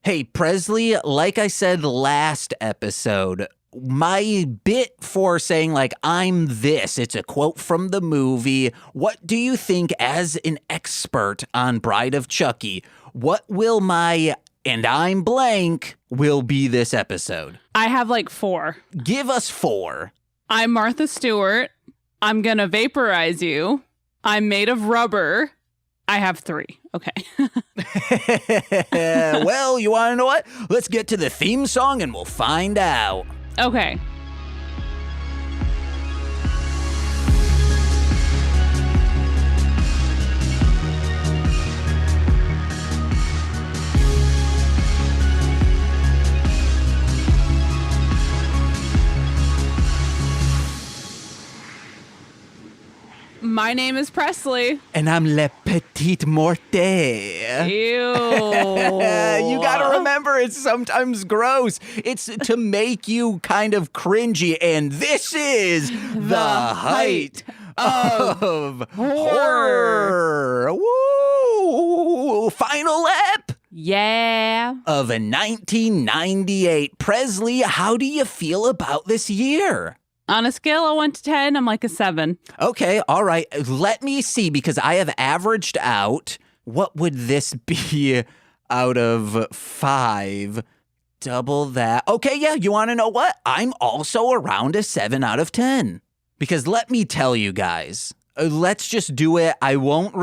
Hey, Presley, like I said last episode, my bit for saying, like, I'm this, it's a quote from the movie. What do you think, as an expert on Bride of Chucky, what will my and I'm blank will be this episode? I have like 4. Give us 4. I'm Martha Stewart. I'm going to vaporize you. I'm made of rubber. I have 3. Okay. Well, you want to know what? Let's get to the theme song and we'll find out. Okay. My name is Presley. And I'm Le Petit Morte. Ew. You gotta remember, it's sometimes gross. It's to make you kind of cringy. And this is the height of horror. Woo! Final ep. Yeah. Of 1998. Presley, how do you feel about this year? On a scale of 1 to 10, I'm like a 7. Okay, all right. Let me see, because I have averaged out. What would this be out of 5? Double that. Okay, yeah, you want to know what? I'm also around a 7 out of 10. Because let me tell you guys, let's just do it. I won't.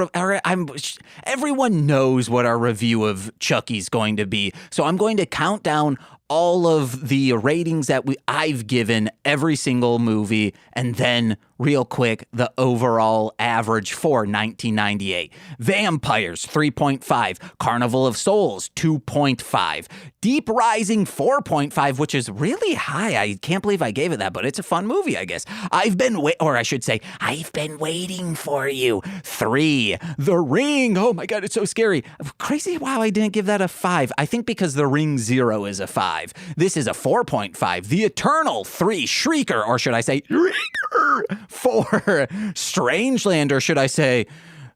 Everyone knows what our review of Chucky's going to be. So I'm going to count down all of the ratings that I've given every single movie, and then real quick, the overall average for 1998. Vampires, 3.5. Carnival of Souls, 2.5. Deep Rising, 4.5, which is really high. I can't believe I gave it that, but it's a fun movie, I guess. I've been waiting for you. 3. The Ring. Oh my God, it's so scary. Crazy how I didn't give that a 5. I think because The Ring 0 is a 5. This is a 4.5. The Eternal, 3. Shrieker, or should I say Shrieker, 4. Strangeland, or should I say,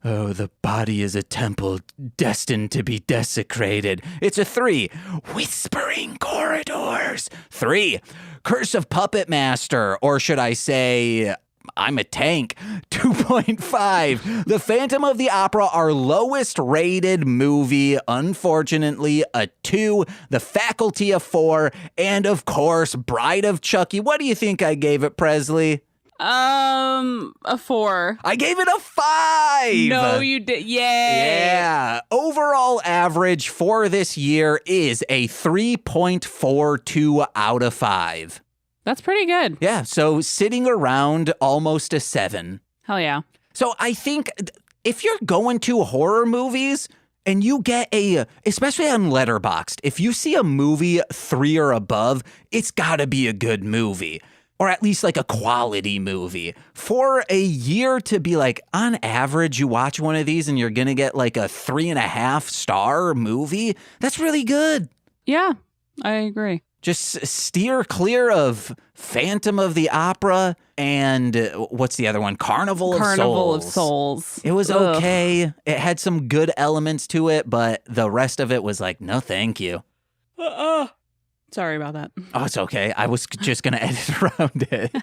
oh, the body is a temple destined to be desecrated. It's a 3. Whispering Corridors, 3. Curse of Puppet Master, or should I say, I'm a Tank, 2.5. The Phantom of the Opera, our lowest rated movie, unfortunately, a 2. The Faculty, a 4. And of course, Bride of Chucky. What do you think I gave it, Presley? A 4. I gave it a 5. No, you did. Yay. Yeah. Overall average for this year is a 3.42 out of 5. That's pretty good. Yeah. So sitting around almost a 7. Hell yeah. So I think if you're going to horror movies and you get especially on Letterboxd, if you see a movie 3 or above, it's gotta be a good movie. Or at least like a quality movie. For a year to be like, on average, you watch one of these and you're going to get like a 3.5 star movie. That's really good. Yeah, I agree. Just steer clear of Phantom of the Opera and what's the other one? Carnival of Souls. It was okay. It had some good elements to it, but the rest of it was like, no, thank you. Sorry about that. Oh, it's okay. I was just going to edit around it.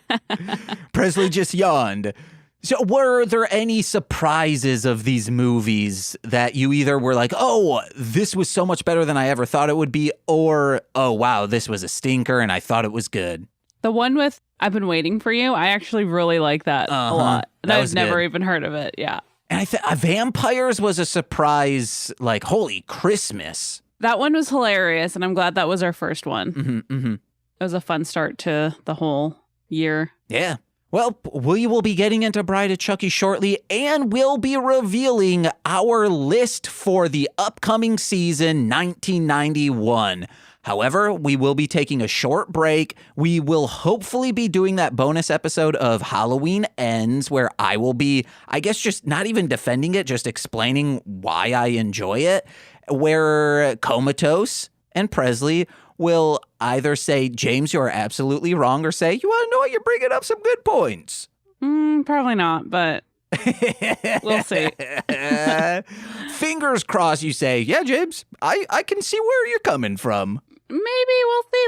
Presley just yawned. So were there any surprises of these movies that you either were like, oh, this was so much better than I ever thought it would be, or, oh, wow, this was a stinker and I thought it was good? The one with I've Been Waiting for You, I actually really like that a lot. I've never even heard of it. Yeah. And I think Vampires was a surprise, like, holy Christmas. That one was hilarious, and I'm glad that was our first one. Mm-hmm. It was a fun start to the whole year. Yeah. Well, we will be getting into Bride of Chucky shortly, and we'll be revealing our list for the upcoming season, 1991. However, we will be taking a short break. We will hopefully be doing that bonus episode of Halloween Ends, where I will be, I guess, just not even defending it, just explaining why I enjoy it, where Comatose and Presley will either say, James, you're absolutely wrong, or say, you want to know what, you're bringing up some good points. Probably not, but We'll see. Fingers crossed you say, yeah, James, I can see where you're coming from. Maybe we'll see.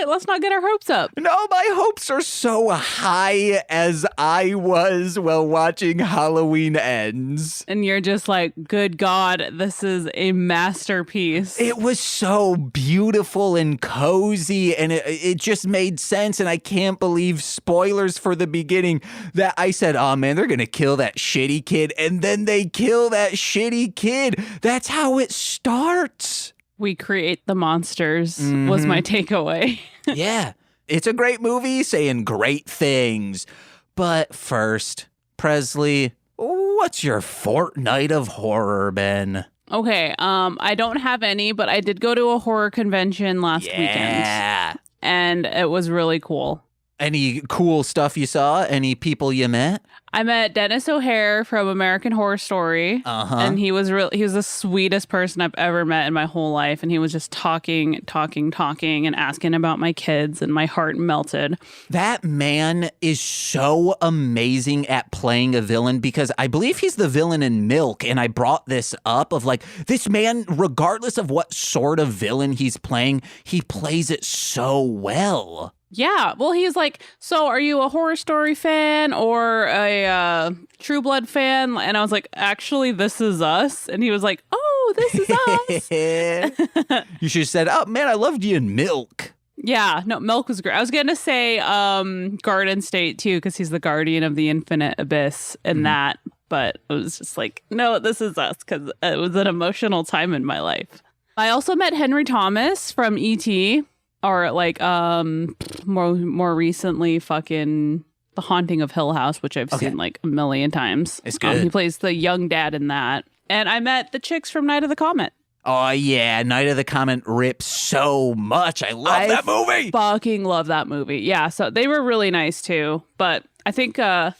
Let's not get our hopes up. No, my hopes are so high as I was while watching Halloween Ends. And you're just like, good God, this is a masterpiece. It was so beautiful and cozy, and it just made sense. And I can't believe, spoilers for the beginning, that I said, oh man, they're going to kill that shitty kid. And then they kill that shitty kid. That's how it starts. We create the monsters was my takeaway. Yeah, it's a great movie saying great things. But first, Presley, what's your fortnight of horror been? Okay, I don't have any, but I did go to a horror convention last weekend. And it was really cool. Any cool stuff you saw? Any people you met? I met Dennis O'Hare from American Horror Story. And he was the sweetest person I've ever met in my whole life. And he was just talking and asking about my kids, and my heart melted. That man is so amazing at playing a villain, because I believe he's the villain in Milk. And I brought this up of like, this man, regardless of what sort of villain he's playing, he plays it so well. Yeah, well, he's like, so are you a Horror Story fan or a True Blood fan? And I was like, actually, This Is Us. And he was like, oh, This Is Us. You should have said, oh, man, I loved you in Milk. Yeah, no, Milk was great. I was going to say Garden State, too, because he's the guardian of the infinite abyss in that. But it was just like, no, This Is Us, because it was an emotional time in my life. I also met Henry Thomas from E.T., or like more recently, fucking The Haunting of Hill House, which I've seen like a million times. It's good. He plays the young dad in that. And I met the chicks from Night of the Comet. Oh, yeah. Night of the Comet rips so much. I love that movie. Fucking love that movie. Yeah, so they were really nice too. But I think, I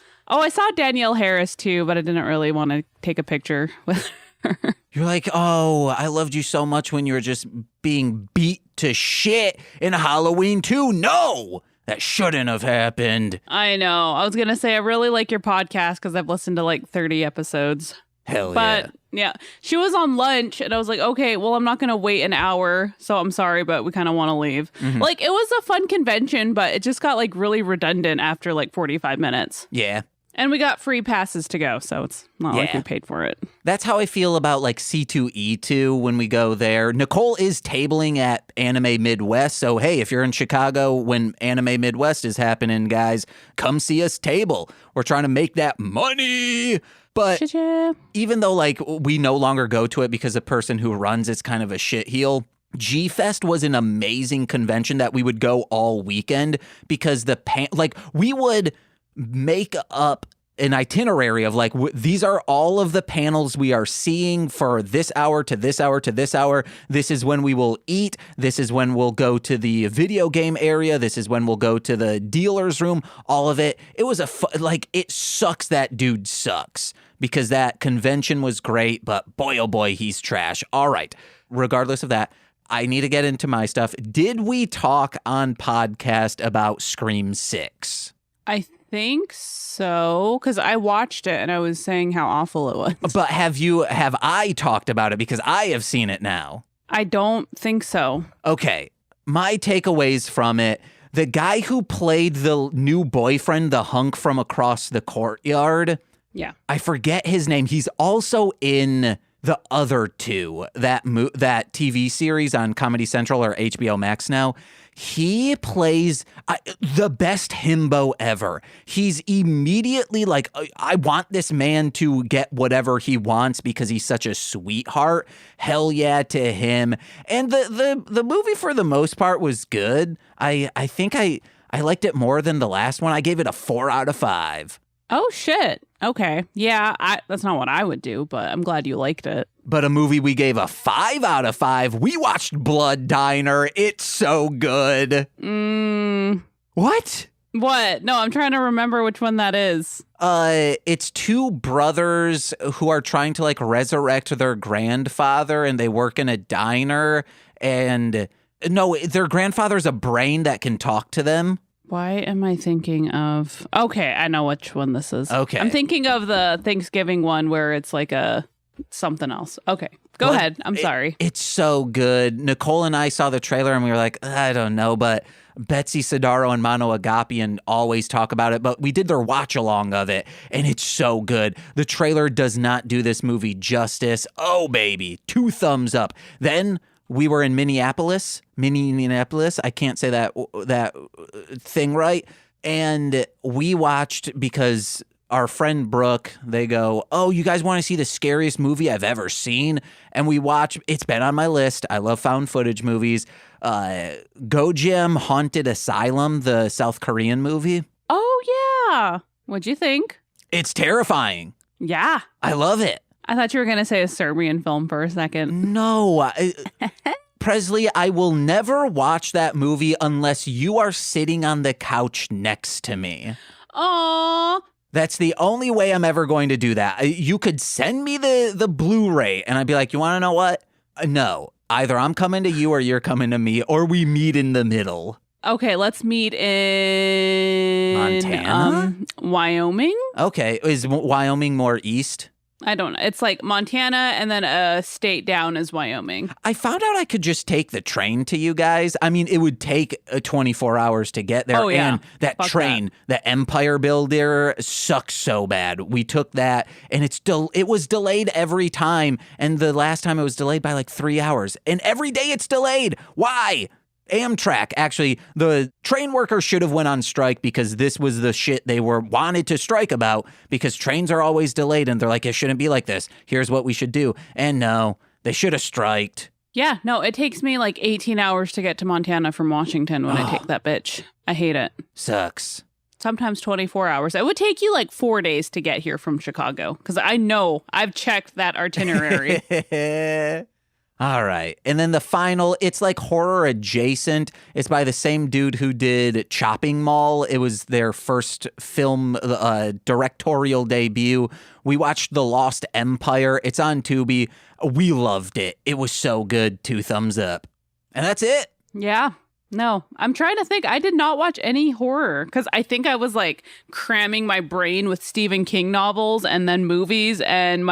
saw Danielle Harris too, but I didn't really want to take a picture with her. You're like, oh, I loved you so much when you were just being beat to shit in Halloween 2. No, that shouldn't have happened. I know. I was going to say, I really like your podcast because I've listened to like 30 episodes. Hell yeah. But yeah, she was on lunch and I was like, okay, well, I'm not going to wait an hour. So I'm sorry, but we kind of want to leave. Like, it was a fun convention, but it just got like really redundant after like 45 minutes. Yeah. And we got free passes to go, so it's not like we paid for it. That's how I feel about like C2E2 when we go there. Nicole is tabling at Anime Midwest, so hey, if you're in Chicago when Anime Midwest is happening, guys, come see us table. We're trying to make that money. But even though like we no longer go to it because the person who runs it's kind of a shitheel, G-Fest was an amazing convention that we would go all weekend because we would make up an itinerary of like, these are all of the panels we are seeing for this hour to this hour to this hour. This is when we will eat. This is when we'll go to the video game area. This is when we'll go to the dealer's room. All of it. It was it sucks that dude sucks because that convention was great, but boy, oh boy, he's trash. All right. Regardless of that, I need to get into my stuff. Did we talk on podcast about Scream 6? I think so, because I watched it and I was saying how awful it was. But have I talked about it because I have seen it now? I don't think so. Okay. My takeaways from it, the guy who played the new boyfriend, the hunk from across the courtyard. Yeah. I forget his name. He's also in the other two, that TV series on Comedy Central or HBO Max now. He plays the best himbo ever. He's immediately like, I want this man to get whatever he wants because he's such a sweetheart. Hell yeah to him. And the movie for the most part was good. I think I liked it more than the last one. I gave it a 4 out of 5. Oh, shit. Okay. Yeah, that's not what I would do, but I'm glad you liked it. But a movie we gave a 5 out of 5. We watched Blood Diner. It's so good. What? What? No, I'm trying to remember which one that is. It's two brothers who are trying to like resurrect their grandfather and they work in a diner and no, their grandfather's a brain that can talk to them. Why am I thinking of... Okay, I know which one this is. Okay. I'm thinking of the Thanksgiving one where it's like a something else. Okay, go ahead. I'm sorry. It's so good. Nicole and I saw the trailer and we were like, I don't know, but Betsy Sidaro and Mano Agapian always talk about it, but we did their watch along of it, and it's so good. The trailer does not do this movie justice. Oh, baby. 2 thumbs up. Then... we were in Minneapolis. I can't say that thing right. And we watched because our friend Brooke, they go, oh, you guys want to see the scariest movie I've ever seen? And we watch, it's been on my list. I love found footage movies. Gojim Haunted Asylum, the South Korean movie. Oh, yeah. What'd you think? It's terrifying. Yeah. I love it. I thought you were going to say a Serbian film for a second. No. Presley, I will never watch that movie unless you are sitting on the couch next to me. Aww. That's the only way I'm ever going to do that. You could send me the Blu-ray and I'd be like, you want to know what? No. Either I'm coming to you or you're coming to me, or we meet in the middle. Okay, let's meet in... Montana? Wyoming? Okay. Is Wyoming more east? I don't know. It's like Montana and then a state down is Wyoming. I found out I could just take the train to you guys. I mean, it would take 24 hours to get there. Oh, yeah. And that Fuck train, the Empire Builder, sucks so bad. We took that and it was delayed every time. And the last time it was delayed by like 3 hours. And every day it's delayed. Why? Amtrak, actually, the train workers should have went on strike because this was the shit they wanted to strike about, because trains are always delayed and they're like, it shouldn't be like this. Here's what we should do. And no, they should have striked. Yeah, no, it takes me like 18 hours to get to Montana from Washington when I take that bitch. I hate it. Sucks. Sometimes 24 hours. It would take you like 4 days to get here from Chicago, because I know I've checked that itinerary. All right. And then the final, it's like horror adjacent. It's by the same dude who did Chopping Mall. It was their first film directorial debut. We watched The Lost Empire. It's on Tubi. We loved it. It was so good. 2 thumbs up. And that's it. Yeah. No, I'm trying to think. I did not watch any horror because I think I was like cramming my brain with Stephen King novels and then movies, and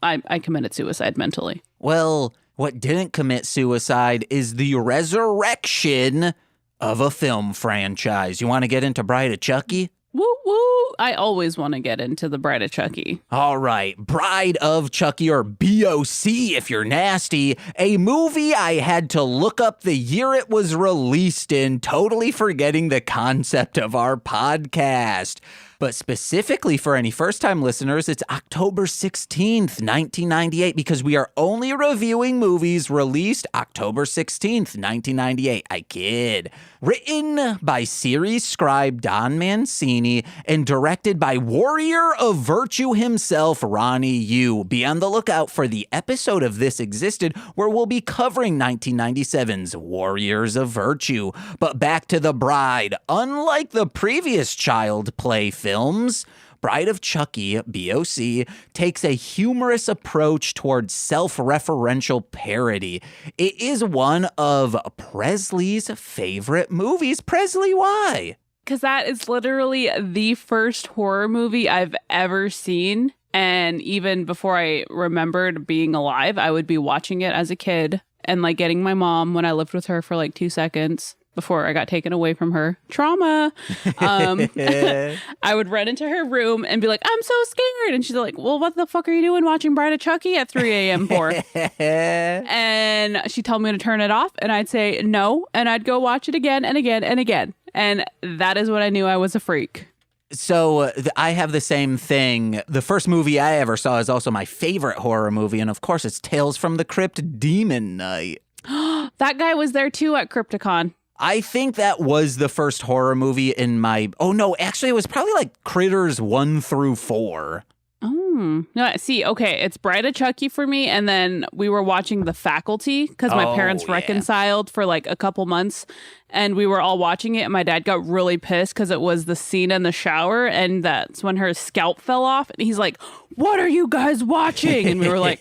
I committed suicide mentally. Well, what didn't commit suicide is the resurrection of a film franchise. You want to get into Bride of Chucky? Woo woo. I always want to get into the Bride of Chucky. All right. Bride of Chucky, or BOC if you're nasty. A movie I had to look up the year it was released in, totally forgetting the concept of our podcast. But specifically for any first-time listeners, it's October 16th, 1998, because we are only reviewing movies released October 16th, 1998. I kid. Written by series scribe Don Mancini and directed by Warrior of Virtue himself, Ronny Yu. Be on the lookout for the episode of This Existed where we'll be covering 1997's Warriors of Virtue. But back to The Bride. Unlike the previous child play films, Bride of Chucky, BOC, takes a humorous approach towards self-referential parody. It is one of Presley's favorite movies. Presley, why? Because that is literally the first horror movie I've ever seen. And even before I remembered being alive, I would be watching it as a kid and like getting my mom when I lived with her for like 2 seconds before I got taken away from her. Trauma. I would run into her room and be like, I'm so scared. And she's like, well, what the fuck are you doing watching Bride of Chucky at 3 a.m. for? And she'd tell me to turn it off. And I'd say no. And I'd go watch it again and again and again. And that is when I knew I was a freak. So I have the same thing. The first movie I ever saw is also my favorite horror movie. And of course, it's Tales from the Crypt Demon Night. That guy was there too at Crypticon. I think that was the first horror movie in my... Oh, no, actually, it was probably like Critters 1 through 4. Oh, no, see, okay, it's Bride of Chucky for me, and then we were watching The Faculty, because my parents reconciled for like a couple months, and we were all watching it, and my dad got really pissed because it was the scene in the shower, and that's when her scalp fell off, and he's like, what are you guys watching? And we were like...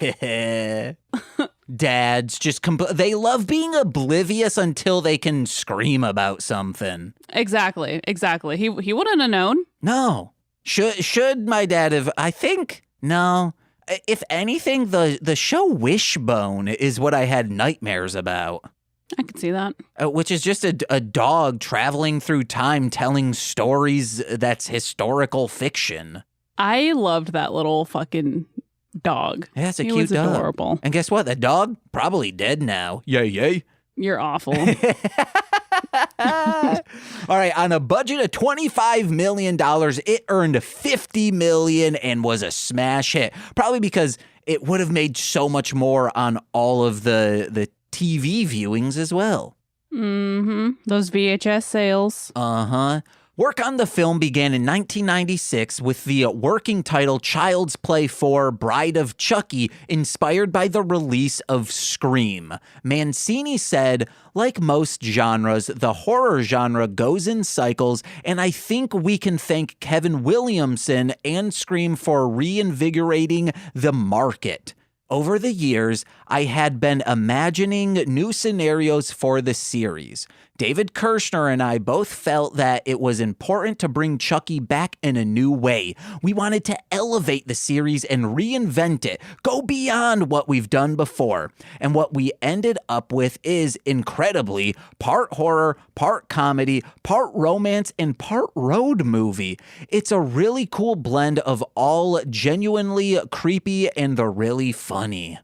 dads just they love being oblivious until they can scream about something. Exactly. He wouldn't have known. No. Should my dad have? I think no. If anything, the show Wishbone is what I had nightmares about. I could see that. Which is just a dog traveling through time telling stories that's historical fiction. I loved that little fucking dog. Yeah, it's a He cute was dog. adorable. And guess what? The dog probably dead now. Yay. You're awful. All right, on a budget of $25 million, it earned $50 million and was a smash hit. Probably because it would have made so much more on all of the TV viewings as well. Mm-hmm. Those VHS sales. Uh-huh. Work on the film began in 1996 with the working title Child's Play 4 Bride of Chucky, inspired by the release of Scream. Mancini said, like most genres, the horror genre goes in cycles, and I think we can thank Kevin Williamson and Scream for reinvigorating the market. Over the years, I had been imagining new scenarios for the series. David Kirshner and I both felt that it was important to bring Chucky back in a new way. We wanted to elevate the series and reinvent it, go beyond what we've done before. And what we ended up with is, incredibly, part horror, part comedy, part romance, and part road movie. It's a really cool blend of all genuinely creepy and the really funny.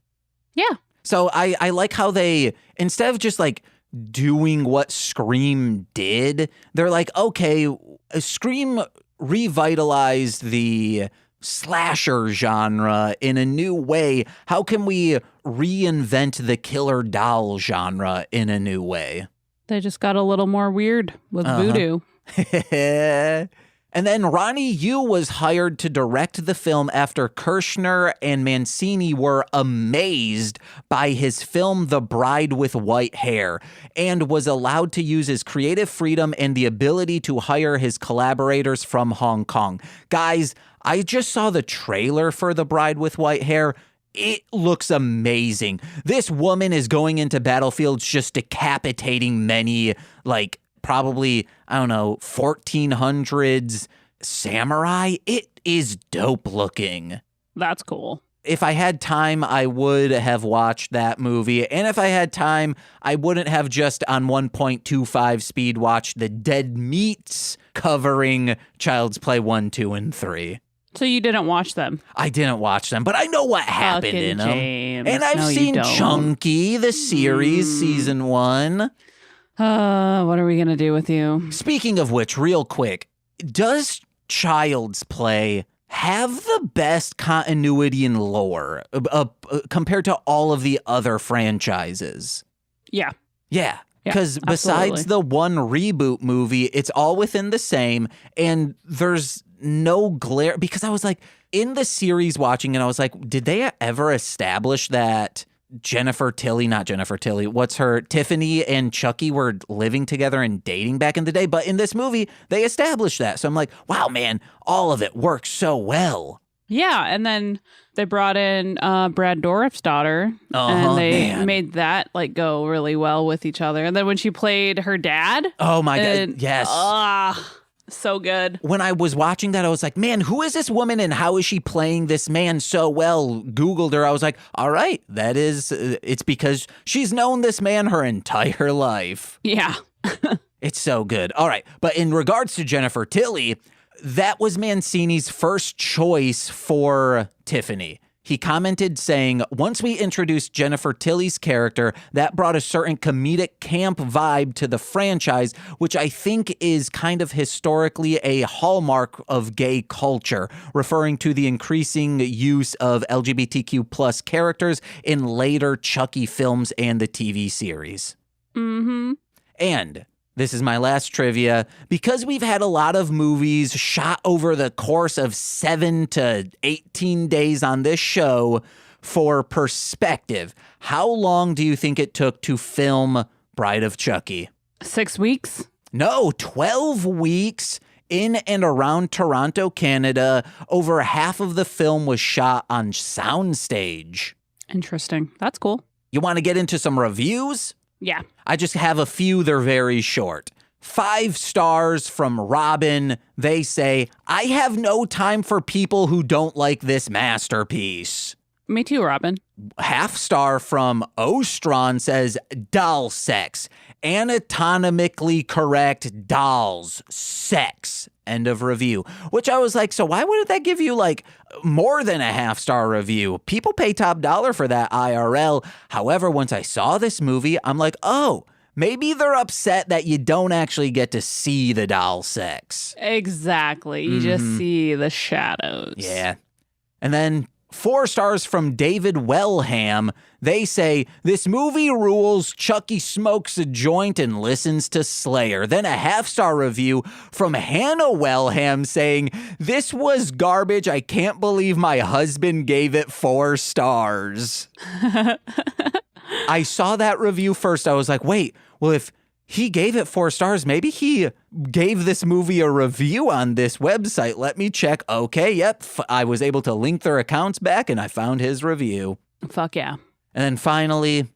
Yeah. So I like how they, instead of just like doing what Scream did, they're like, okay, Scream revitalized the slasher genre in a new way. How can we reinvent the killer doll genre in a new way? They just got a little more weird with voodoo. And then Ronny Yu was hired to direct the film after Kirshner and Mancini were amazed by his film The Bride with White Hair, and was allowed to use his creative freedom and the ability to hire his collaborators from Hong Kong. Guys, I just saw the trailer for The Bride with White Hair. It looks amazing. This woman is going into battlefields just decapitating many, like, probably, I don't know, 1400s samurai. It is dope looking. That's cool. If I had time, I would have watched that movie. And if I had time, I wouldn't have just on 1.25 speed watched the Dead Meats covering Child's Play 1, 2, and 3. So you didn't watch them? I didn't watch them, but I know what happened Fucking in them. James. And I've No, you seen don't. Chunky, the series, season 1. What are we going to do with you? Speaking of which, real quick, does Child's Play have the best continuity and lore compared to all of the other franchises? Yeah. Yeah. Because besides the one reboot movie, it's all within the same, and there's no glare. Because I was like, in the series watching it, I was like, did they ever establish that Tiffany and Chucky were living together and dating back in the day? But in this movie, they established that. So I'm like, wow, man, all of it works so well. Yeah, and then they brought in Brad Dourif's daughter, and they made that like go really well with each other. And then when she played her dad, oh my god, yes, so good. When I was watching that, I was like, man, who is this woman and how is she playing this man so well? Googled her. I was like, all right, it's because she's known this man her entire life. Yeah. It's so good. All right, but in regards to Jennifer Tilly, that was Mancini's first choice for Tiffany. He commented saying, once we introduced Jennifer Tilly's character, that brought a certain comedic camp vibe to the franchise, which I think is kind of historically a hallmark of gay culture, referring to the increasing use of LGBTQ plus characters in later Chucky films and the TV series. Mm-hmm. And this is my last trivia. Because we've had a lot of movies shot over the course of 7 to 18 days on this show, for perspective, how long do you think it took to film Bride of Chucky? 6 weeks? No, 12 weeks in and around Toronto, Canada. Over half of the film was shot on soundstage. Interesting. That's cool. You want to get into some reviews? Yeah. I just have a few. They're very short. 5 stars from Robin. They say, I have no time for people who don't like this masterpiece. Me too, Robin. Half star from Ostron says, doll sex. Anatomically correct dolls sex. End of review. Which I was like, so why wouldn't that give you like more than a half star review? People pay top dollar for that IRL. However, once I saw this movie, I'm like, oh, maybe they're upset that you don't actually get to see the doll sex. Exactly. You just see the shadows. Yeah. And then 4 stars from David Wellham. They say, this movie rules. Chucky smokes a joint and listens to Slayer. Then a half-star review from Hannah Wellham saying, this was garbage. I can't believe my husband gave it 4 stars. I saw that review first. I was like, wait, well, if he gave it 4 stars, maybe he gave this movie a review on this website. Let me check. Okay, yep. I was able to link their accounts back and I found his review. Fuck yeah. And then finally,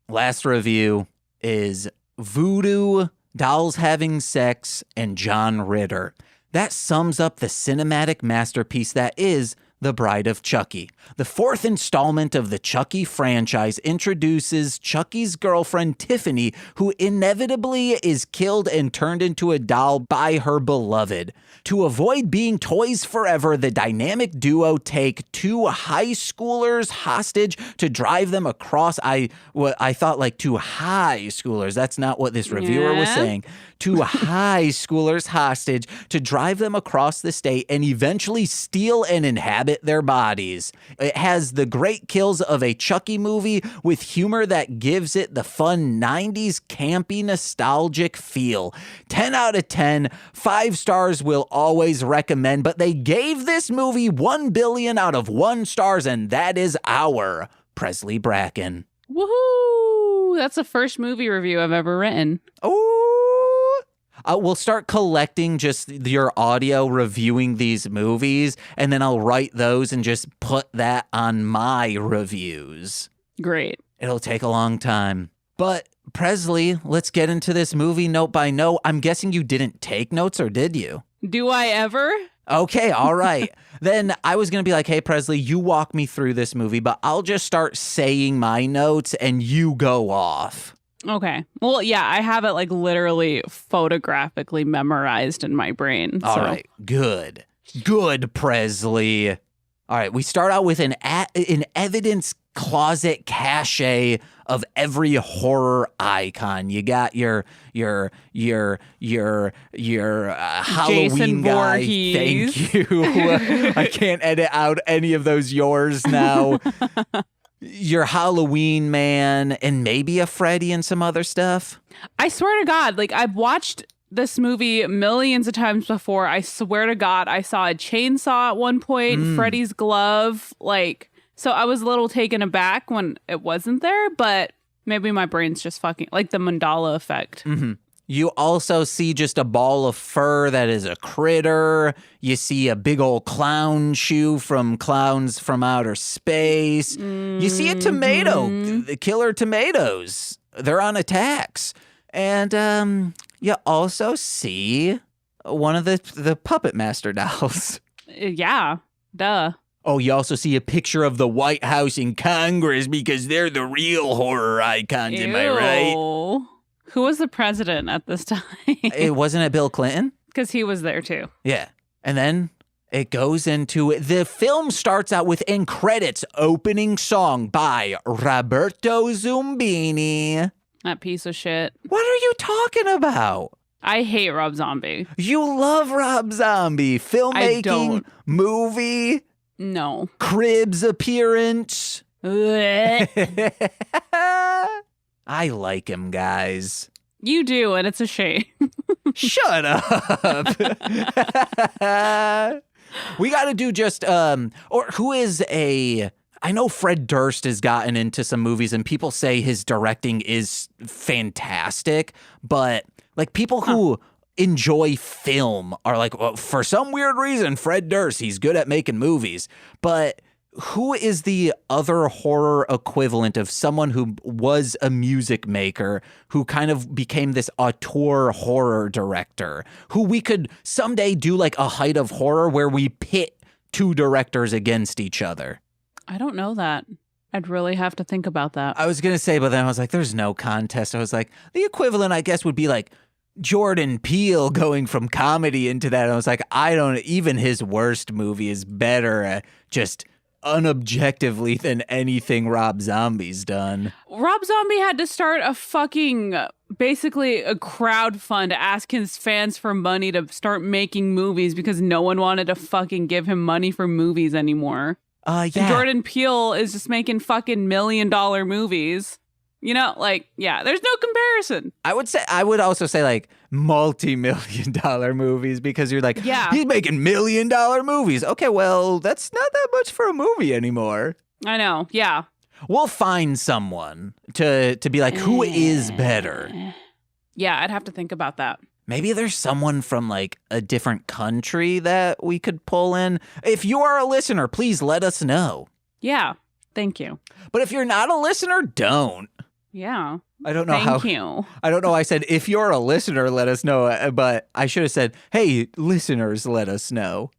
last review is Voodoo, Dolls Having Sex, and John Ritter. That sums up the cinematic masterpiece that is The Bride of Chucky. The 4th installment of the Chucky franchise introduces Chucky's girlfriend Tiffany, who inevitably is killed and turned into a doll by her beloved. To avoid being toys forever, the dynamic duo take 2 high schoolers hostage to drive them across. I thought like 2 high schoolers. That's not what this reviewer was saying. 2 high schoolers hostage to drive them across the state and eventually steal and inhabit their bodies. It has the great kills of a Chucky movie with humor that gives it the fun 90s campy nostalgic feel. 10 out of 10, 5 stars will always recommend, but they gave this movie 1 billion out of 1 stars, and that is our Presley Bracken. Woohoo! That's the first movie review I've ever written. Oh! We'll start collecting just your audio reviewing these movies, and then I'll write those and just put that on my reviews. Great. It'll take a long time. But Presley, let's get into this movie note by note. I'm guessing you didn't take notes, or did you? Do I ever? Okay, all right. Then I was going to be like, hey, Presley, you walk me through this movie, but I'll just start saying my notes and you go off. Okay. Well, yeah, I have it like literally photographically memorized in my brain. All right. Good. Good, Presley. All right. We start out with an evidence closet cache of every horror icon. You got your Halloween Jason guy. Voorhees. Thank you. I can't edit out any of those yours now. Your Halloween man, and maybe a Freddy and some other stuff. I swear to God, like I've watched this movie millions of times before. I swear to God, I saw a chainsaw at one point, Freddy's glove. Like, so I was a little taken aback when it wasn't there, but maybe my brain's just fucking like the Mandela effect. Mm-hmm. You also see just a ball of fur that is a critter. You see a big old clown shoe from Clowns from Outer Space. You see a tomato, the killer tomatoes. They're on attacks. And you also see one of the Puppet Master dolls. Yeah, duh. Oh, you also see a picture of the White House and Congress because they're the real horror icons, am I right? Who was the president at this time? It wasn't it Bill Clinton? Because he was there too. Yeah. And then it goes into the film starts out with end credits opening song by Roberto Zumbini. That piece of shit. What are you talking about? I hate Rob Zombie. You love Rob Zombie. Filmmaking, I don't. movie, No. Cribs appearance. Blech. I like him, guys. You do, and it's a shame. Shut up. We got to do just, or who is I know Fred Durst has gotten into some movies and people say his directing is fantastic, but like people who enjoy film are like, well, for some weird reason, Fred Durst, he's good at making movies. But who is the other horror equivalent of someone who was a music maker who kind of became this auteur horror director who we could someday do like a Height of Horror where we pit two directors against each other? I don't know that. I'd really have to think about that. I was going to say, but then I was like, there's no contest. I was like, the equivalent, I guess, would be like Jordan Peele going from comedy into that. And I was like, even his worst movie is better just unobjectively than anything Rob Zombie's done. Rob Zombie had to start basically a crowdfund to ask his fans for money to start making movies because no one wanted to fucking give him money for movies anymore. Yeah. And Jordan Peele is just making fucking $1 million movies. You know, like, yeah, there's no comparison. I would also say like multi-million-dollar movies because you're like, yeah, he's making $1 million movies. Okay, well, that's not that much for a movie anymore. I know, yeah. We'll find someone to be like, who is better? Yeah, I'd have to think about that. Maybe there's someone from like a different country that we could pull in. If you are a listener, please let us know. Yeah, thank you. But if you're not a listener, don't. Yeah. I don't know Thank you. I don't know. I said, if you're a listener, let us know. But I should have said, hey, listeners, let us know.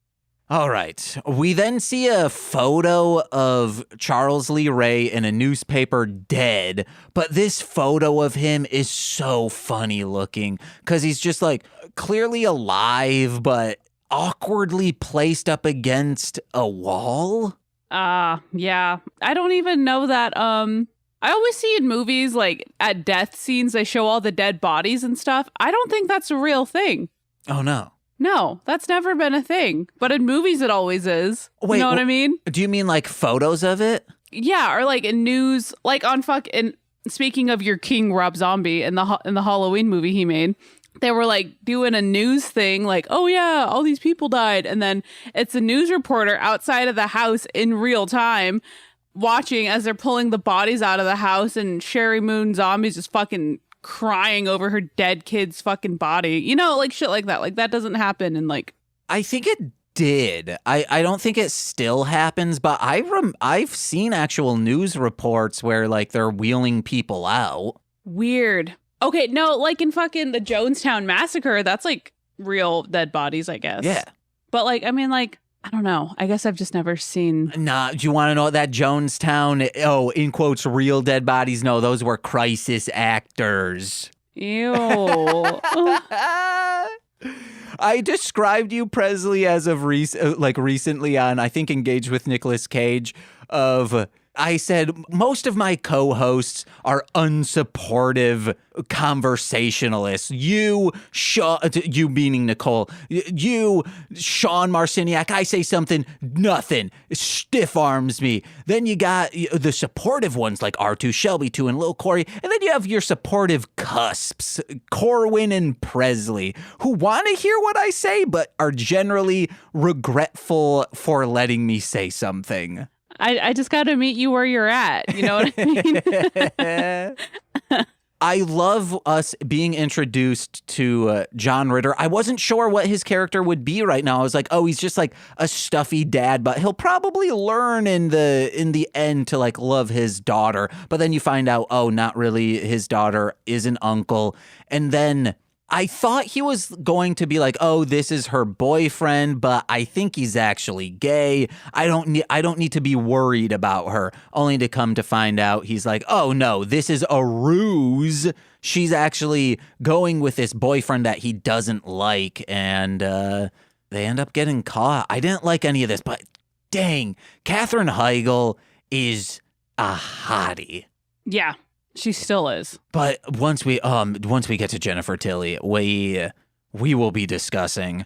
All right. We then see a photo of Charles Lee Ray in a newspaper dead. But this photo of him is so funny looking because he's just like clearly alive, but awkwardly placed up against a wall. Yeah. I don't even know that. I always see in movies, like at death scenes, they show all the dead bodies and stuff. I don't think that's a real thing. Oh, no. No, that's never been a thing. But in movies, it always is. Wait, you know what I mean? Do you mean like photos of it? Yeah, or like in news, like on speaking of your king, Rob Zombie, in the Halloween movie he made, they were like doing a news thing like, oh yeah, all these people died. And then it's a news reporter outside of the house in real time watching as they're pulling the bodies out of the house and Sherry Moon Zombie's just fucking crying over her dead kid's fucking body. You know, like shit like that. Like that doesn't happen in like... I think it did. I don't think it still happens, but I've seen actual news reports where like they're wheeling people out. Weird. Okay, no, like in fucking the Jonestown Massacre, that's like real dead bodies, I guess. Yeah. But like, I mean, like, I don't know. I guess I've just never seen... Nah, do you want to know that Jonestown, in quotes, real dead bodies? No, those were crisis actors. Ew. I described you, Presley, as of recently on, I think, Engaged with Nicolas Cage, I said, most of my co-hosts are unsupportive conversationalists. You meaning Nicole, you, Sean Marciniak, I say something, nothing, stiff arms me. Then you got the supportive ones like R2 Shelby 2 and Lil Corey. And then you have your supportive cusps, Corwin and Presley, who want to hear what I say, but are generally regretful for letting me say something. I just got to meet you where you're at. You know what I mean? I love us being introduced to John Ritter. I wasn't sure what his character would be right now. I was like, oh, he's just like a stuffy dad, but he'll probably learn in the end to like love his daughter. But then you find out, oh, not really. His daughter is an uncle. And then I thought he was going to be like, oh, this is her boyfriend, but I think he's actually gay. I don't need to be worried about her, only to come to find out he's like, oh no, this is a ruse. She's actually going with this boyfriend that he doesn't like, and they end up getting caught. I didn't like any of this, but dang, Katherine Heigl is a hottie. Yeah. She still is. But once we get to Jennifer Tilly, we will be discussing.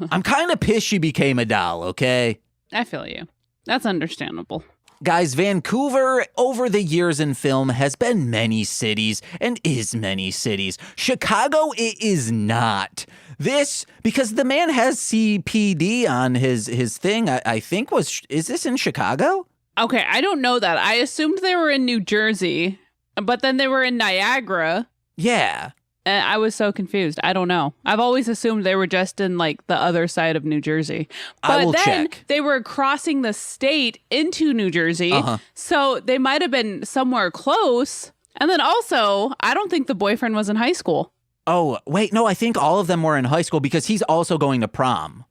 I'm kind of pissed she became a doll, okay? I feel you. That's understandable. Guys, Vancouver over the years in film has been many cities and is many cities. Chicago, it is not. This, because the man has CPD on his thing, I think is this in Chicago? Okay, I don't know that. I assumed they were in New Jersey. But then they were in Niagara. Yeah. And I was so confused. I don't know. I've always assumed they were just in like the other side of New Jersey. But I will then check. they were crossing the state into New Jersey. So they might have been somewhere close. And then also, I don't think the boyfriend was in high school. Oh, wait, no, I think all of them were in high school because he's also going to prom.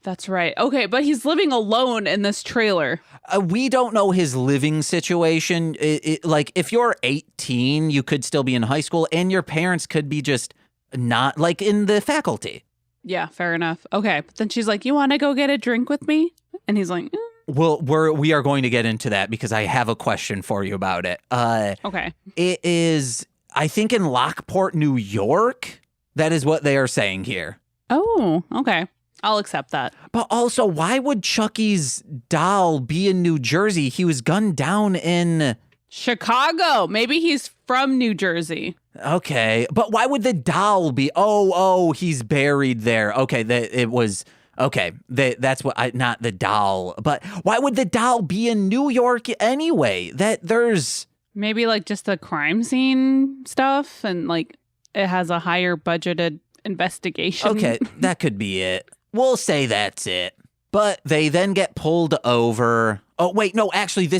That's right. Okay, but he's living alone in this trailer. We don't know his living situation. Like, if you're 18, you could still be in high school, and your parents could be just not, like, in the faculty. Yeah, fair enough. Okay, but then she's like, you want to go get a drink with me? And he's like, Well, we are going to get into that because I have a question for you about it. okay. It is, I think, in Lockport, New York. That is what they are saying here. Oh, okay. I'll accept that. But also, why would Chucky's doll be in New Jersey? He was gunned down in Chicago. Maybe he's from New Jersey. Okay, but why would the doll be? Oh, he's buried there. Okay, that's what not the doll. But why would the doll be in New York anyway? There's maybe like just the crime scene stuff, and like it has a higher budgeted investigation. Okay, that could be it. We'll say that's it. But they then get pulled over. Oh, wait, no, actually,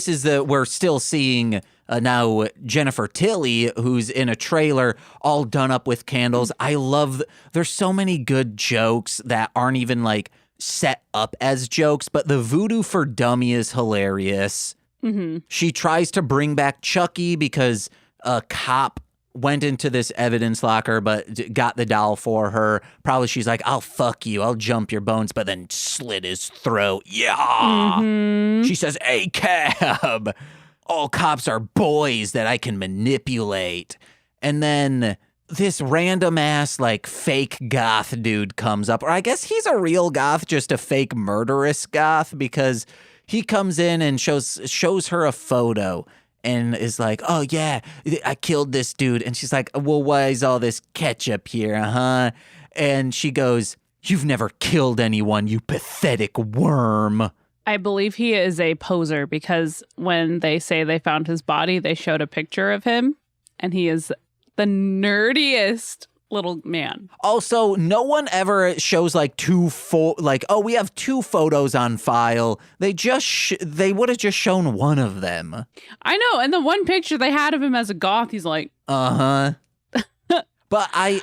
we're still seeing now Jennifer Tilly, who's in a trailer all done up with candles. I love, there's so many good jokes that aren't even like set up as jokes, but the voodoo for dummy is hilarious. Mm-hmm. She tries to bring back Chucky because a cop went into this evidence locker, but got the doll for her. Probably she's like, I'll fuck you. I'll jump your bones, but then slit his throat. Yeah. Mm-hmm. She says, hey, cab. All cops are boys that I can manipulate. And then this random ass like fake goth dude comes up. Or I guess he's a real goth, just a fake murderous goth, because he comes in and shows her a photo. And is like, oh, yeah, I killed this dude. And she's like, well, why is all this ketchup here, And she goes, you've never killed anyone, you pathetic worm. I believe he is a poser because when they say they found his body, they showed a picture of him. And he is the nerdiest little man. Also, no one ever shows like we have two photos on file. They would have just shown one of them. I know. And the one picture they had of him as a goth, he's like, But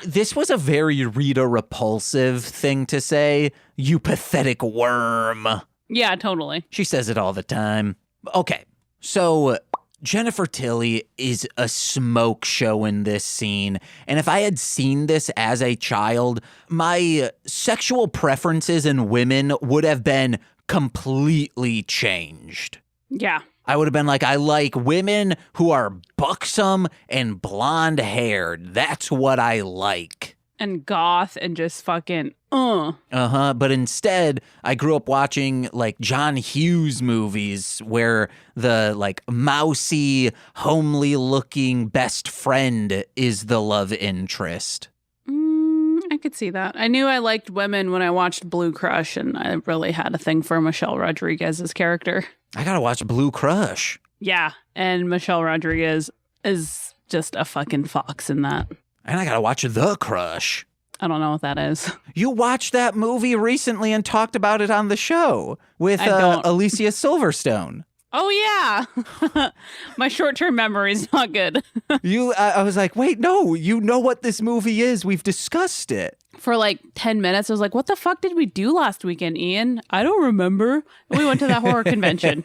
this was a very Rita repulsive thing to say. You pathetic worm. Yeah, totally. She says it all the time. Okay, so Jennifer Tilly is a smoke show in this scene. And if I had seen this as a child, my sexual preferences in women would have been completely changed. Yeah. I would have been like, I like women who are buxom and blonde haired. That's what I like. And goth and just fucking, But instead, I grew up watching like John Hughes movies where the like mousy, homely looking best friend is the love interest. I could see that. I knew I liked women when I watched Blue Crush, and I really had a thing for Michelle Rodriguez's character. I gotta watch Blue Crush. Yeah, and Michelle Rodriguez is just a fucking fox in that. And I gotta watch The Crush. I don't know what that is. You watched that movie recently and talked about it on the show with Alicia Silverstone. Oh, yeah. My short-term memory is not good. I was like, wait, no, you know what this movie is. We've discussed it. For like 10 minutes, I was like, what the fuck did we do last weekend, Ian? I don't remember. We went to that horror convention.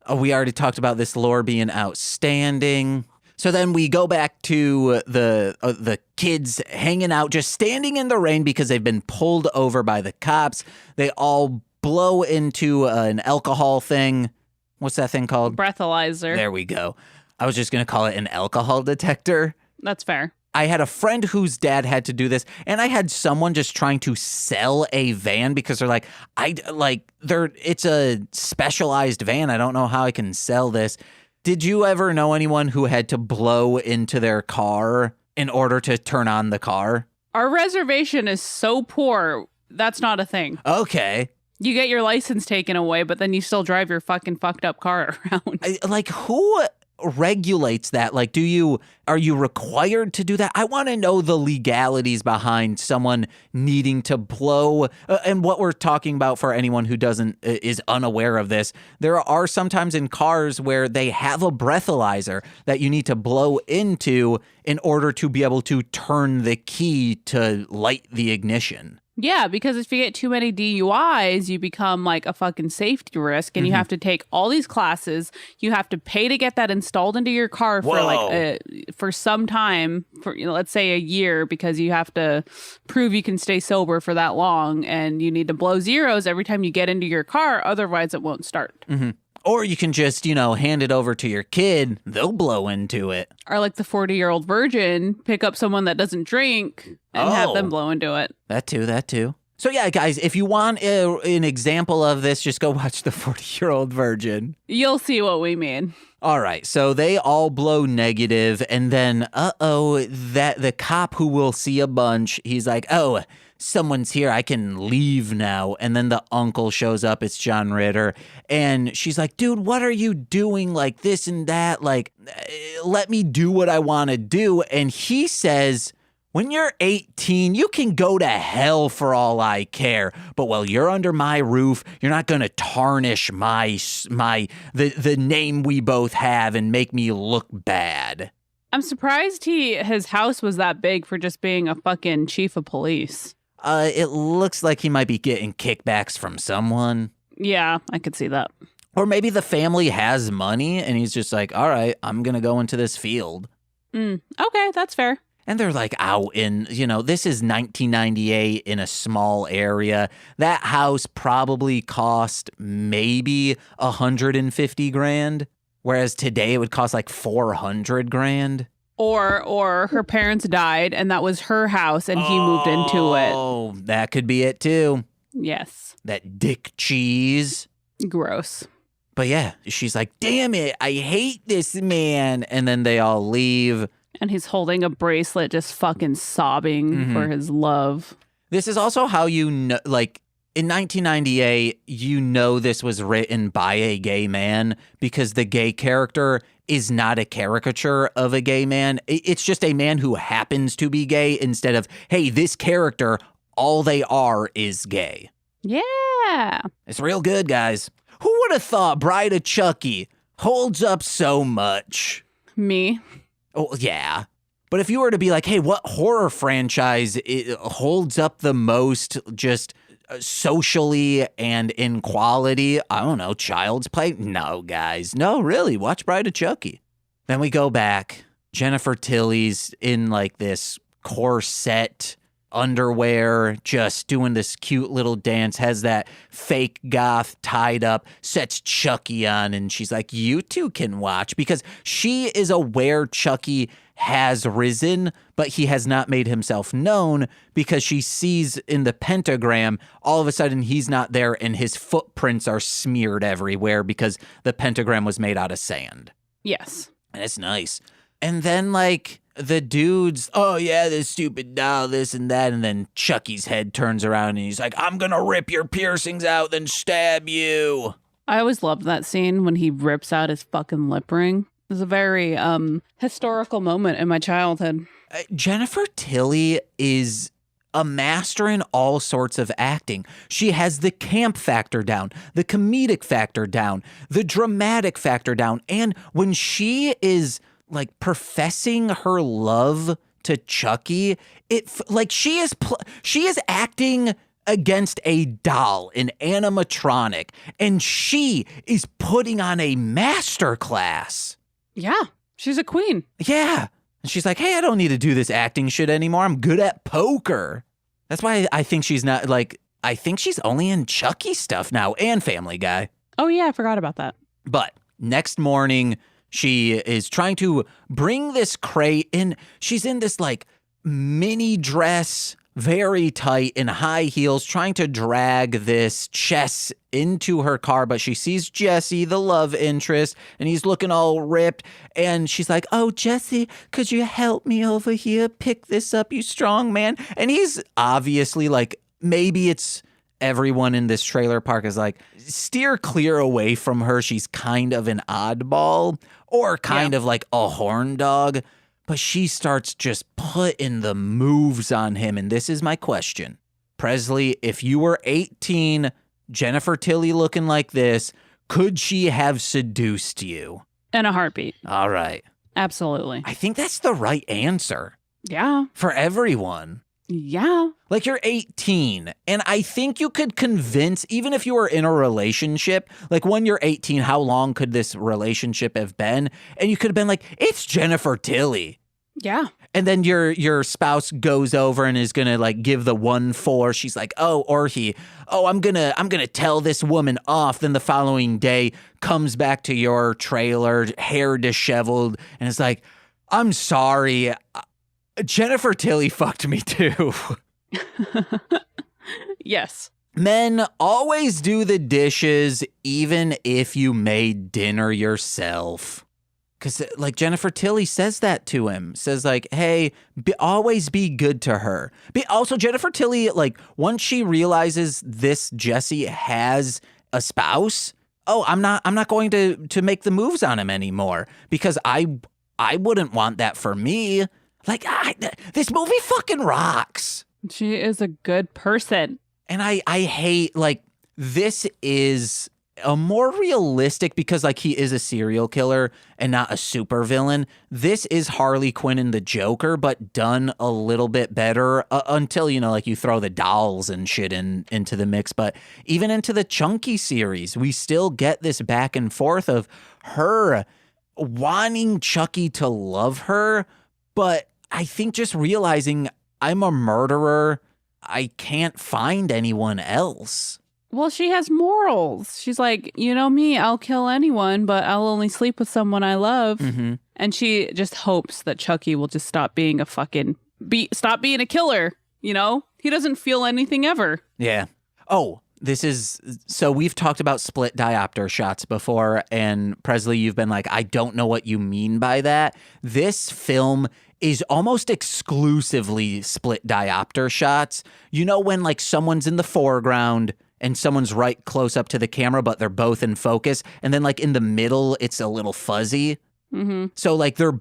We already talked about this lore being outstanding. So then we go back to the kids hanging out, just standing in the rain because they've been pulled over by the cops. They all blow into an alcohol thing. What's that thing called? Breathalyzer. There we go. I was just going to call it an alcohol detector. That's fair. I had a friend whose dad had to do this, and I had someone just trying to sell a van because they're like, it's a specialized van. I don't know how I can sell this. Did you ever know anyone who had to blow into their car in order to turn on the car? Our reservation is so poor, that's not a thing. Okay. You get your license taken away, but then you still drive your fucking fucked up car around. Who regulates that? Like, are you required to do that? I want to know the legalities behind someone needing to blow. And what we're talking about for anyone who is unaware of this, there are sometimes in cars where they have a breathalyzer that you need to blow into in order to be able to turn the key to light the ignition. Yeah, because if you get too many DUIs, you become like a fucking safety risk, and you have to take all these classes. You have to pay to get that installed into your car for for some time, for let's say a year, because you have to prove you can stay sober for that long, and you need to blow zeros every time you get into your car, otherwise it won't start. Mm-hmm. Or you can just, hand it over to your kid. They'll blow into it. Or like the 40-year-old virgin, pick up someone that doesn't drink and have them blow into it. That too. So yeah, guys, if you want an example of this, just go watch the 40-year-old virgin. You'll see what we mean. All right, so they all blow negative, and then, that the cop who will see a bunch, he's like, oh, someone's here, I can leave now. And then the uncle shows up, it's John Ritter, and she's like, dude, what are you doing? Like this and that, like, let me do what I want to do. And he says, when you're 18, you can go to hell for all I care. But while you're under my roof, you're not going to tarnish the name we both have and make me look bad. I'm surprised his house was that big for just being a fucking chief of police. It looks like he might be getting kickbacks from someone. Yeah, I could see that. Or maybe the family has money and he's just like, all right, I'm going to go into this field. Okay, that's fair. And they're like out in, this is 1998 in a small area. That house probably cost maybe $150,000, whereas today it would cost like $400,000. Or her parents died and that was her house and he moved into it. Oh, that could be it too. Yes. That dick cheese. Gross. But yeah, she's like, damn it, I hate this man. And then they all leave. And he's holding a bracelet, just fucking sobbing for his love. This is also how in 1998, this was written by a gay man because the gay character is not a caricature of a gay man. It's just a man who happens to be gay instead of, hey, this character, all they are is gay. Yeah. It's real good, guys. Who would have thought Bride of Chucky holds up so much? Me. Oh, yeah. But if you were to be like, hey, what horror franchise holds up the most just socially and in quality? I don't know, Child's Play? No, guys. No, really. Watch Bride of Chucky. Then we go back. Jennifer Tilly's in like this corset underwear, just doing this cute little dance, has that fake goth tied up, sets Chucky on, and she's like, you two can watch, because she is aware Chucky has risen, but he has not made himself known because she sees in the pentagram, all of a sudden he's not there and his footprints are smeared everywhere because the pentagram was made out of sand. Yes. And it's nice. And then the dudes, oh yeah, this stupid doll, this and that. And then Chucky's head turns around and he's like, I'm going to rip your piercings out, then stab you. I always loved that scene when he rips out his fucking lip ring. It was a very historical moment in my childhood. Jennifer Tilly is a master in all sorts of acting. She has the camp factor down, the comedic factor down, the dramatic factor down. And when she is professing her love to Chucky, she is acting against a doll, an animatronic, and she is putting on a masterclass. Yeah, she's a queen. Yeah. And she's like, hey, I don't need to do this acting shit anymore. I'm good at poker. That's why I think she's not I think she's only in Chucky stuff now and Family Guy. Oh yeah, I forgot about that. But next morning, she is trying to bring this crate in. She's in this mini dress, very tight in high heels, trying to drag this chest into her car. But she sees Jesse, the love interest, and he's looking all ripped. And she's like, oh, Jesse, could you help me over here? Pick this up, you strong man. And he's obviously maybe it's everyone in this trailer park is like, steer clear away from her. She's kind of an oddball or kind of like a horn dog. But she starts just putting the moves on him. And this is my question. Presley, if you were 18, Jennifer Tilly looking like this, could she have seduced you? In a heartbeat. All right. Absolutely. I think that's the right answer. Yeah. For everyone. Yeah. Like, you're 18, and I think you could convince, even if you were in a relationship, like when you're 18, how long could this relationship have been? And you could have been like, it's Jennifer Tilly. Yeah. And then your spouse goes over and is gonna like give the 1-4. She's like, I'm gonna tell this woman off. Then the following day comes back to your trailer, hair disheveled, and it's like, I'm sorry, Jennifer Tilly fucked me too. Yes. Men always do the dishes, even if you made dinner yourself. Because, like, Jennifer Tilly says that to him. Says, like, hey, always be good to her. Also, Jennifer Tilly, like, once she realizes this Jesse has a spouse, I'm not going to make the moves on him anymore. Because I wouldn't want that for me. Like, this movie fucking rocks. She is a good person. And I hate, like, this is a more realistic, because, like, he is a serial killer and not a supervillain. This is Harley Quinn and the Joker, but done a little bit better until, you know, like, you throw the dolls and shit into the mix. But even into the Chunky series, we still get this back and forth of her wanting Chucky to love her, but I think just realizing I'm a murderer, I can't find anyone else. Well, she has morals. She's like, you know me, I'll kill anyone, but I'll only sleep with someone I love. Mm-hmm. And she just hopes that Chucky will just stop being stop being a killer, you know? He doesn't feel anything ever. Yeah. Oh, so we've talked about split diopter shots before, and Presley, you've been like, I don't know what you mean by that. This film is almost exclusively split diopter shots. You know, when like someone's in the foreground and someone's right close up to the camera, but they're both in focus, and then like in the middle, it's a little fuzzy. Mm-hmm. So like they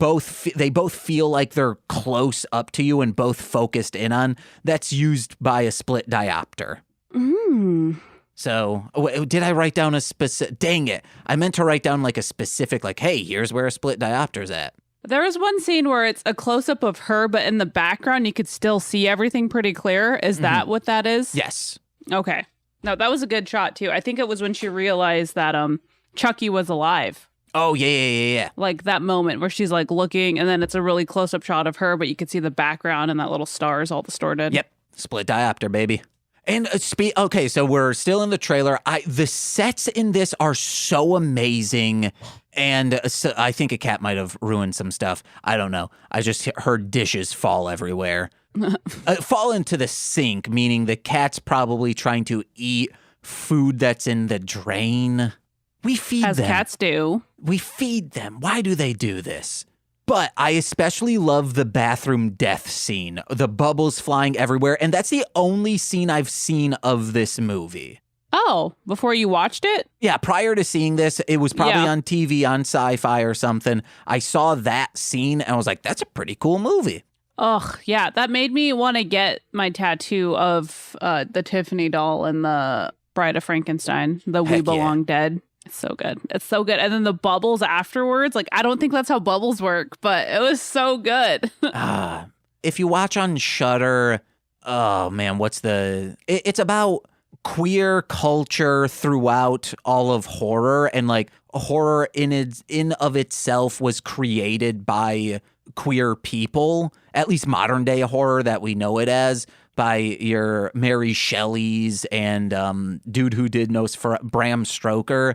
both feel like they're close up to you and both focused in on. That's used by a split diopter. Mm. So did I write down a specific? Dang it! I meant to write down like a specific, like, hey, here's where a split diopter's at. There was one scene where it's a close-up of her, but in the background, you could still see everything pretty clear. Is that what that is? Yes. Okay. No, that was a good shot, too. I think it was when she realized that Chucky was alive. Oh, yeah. Like that moment where she's like looking, and then it's a really close-up shot of her, but you could see the background and that little star is all distorted. Yep. Split diopter, baby. And okay, so we're still in the trailer. The sets in this are so amazing. And so I think a cat might have ruined some stuff. I don't know. I just heard dishes fall everywhere. Fall into the sink, meaning the cat's probably trying to eat food that's in the drain. We feed them. As cats do. We feed them. Why do they do this? But I especially love the bathroom death scene. The bubbles flying everywhere. And that's the only scene I've seen of this movie. Oh, before you watched it? Yeah, prior to seeing this, it was probably on TV, on Sci-Fi or something. I saw that scene and I was like, that's a pretty cool movie. Ugh, yeah, that made me want to get my tattoo of the Tiffany doll and the Bride of Frankenstein, the We Belong Dead. It's so good. It's so good. And then the bubbles afterwards, like, I don't think that's how bubbles work, but it was so good. If you watch on Shudder, oh man, it's about queer culture throughout all of horror, and like horror in of itself was created by queer people, at least modern day horror that we know it as, by your Mary Shelleys and dude who did Bram Stoker.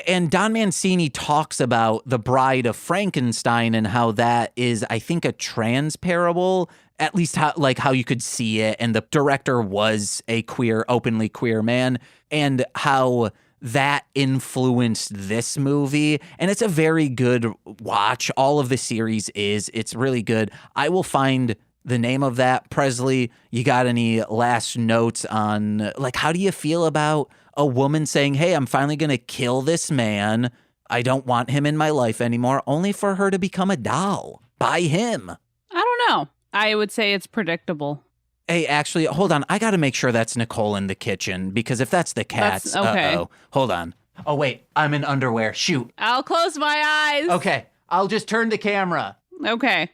And Don Mancini talks about The Bride of Frankenstein and how that is, I think, a trans parable, at least how you could see it. And the director was a openly queer man, and how that influenced this movie. And it's a very good watch. All of the series it's really good. I will find the name of that. Presley, you got any last notes on, like, how do you feel about a woman saying, hey, I'm finally going to kill this man. I don't want him in my life anymore, only for her to become a doll by him. I don't know. I would say it's predictable. Hey, actually, hold on. I got to make sure that's Nicole in the kitchen, because if that's the cats, okay. uh-oh. Hold on. Oh, wait, I'm in underwear. Shoot. I'll close my eyes. Okay, I'll just turn the camera. Okay.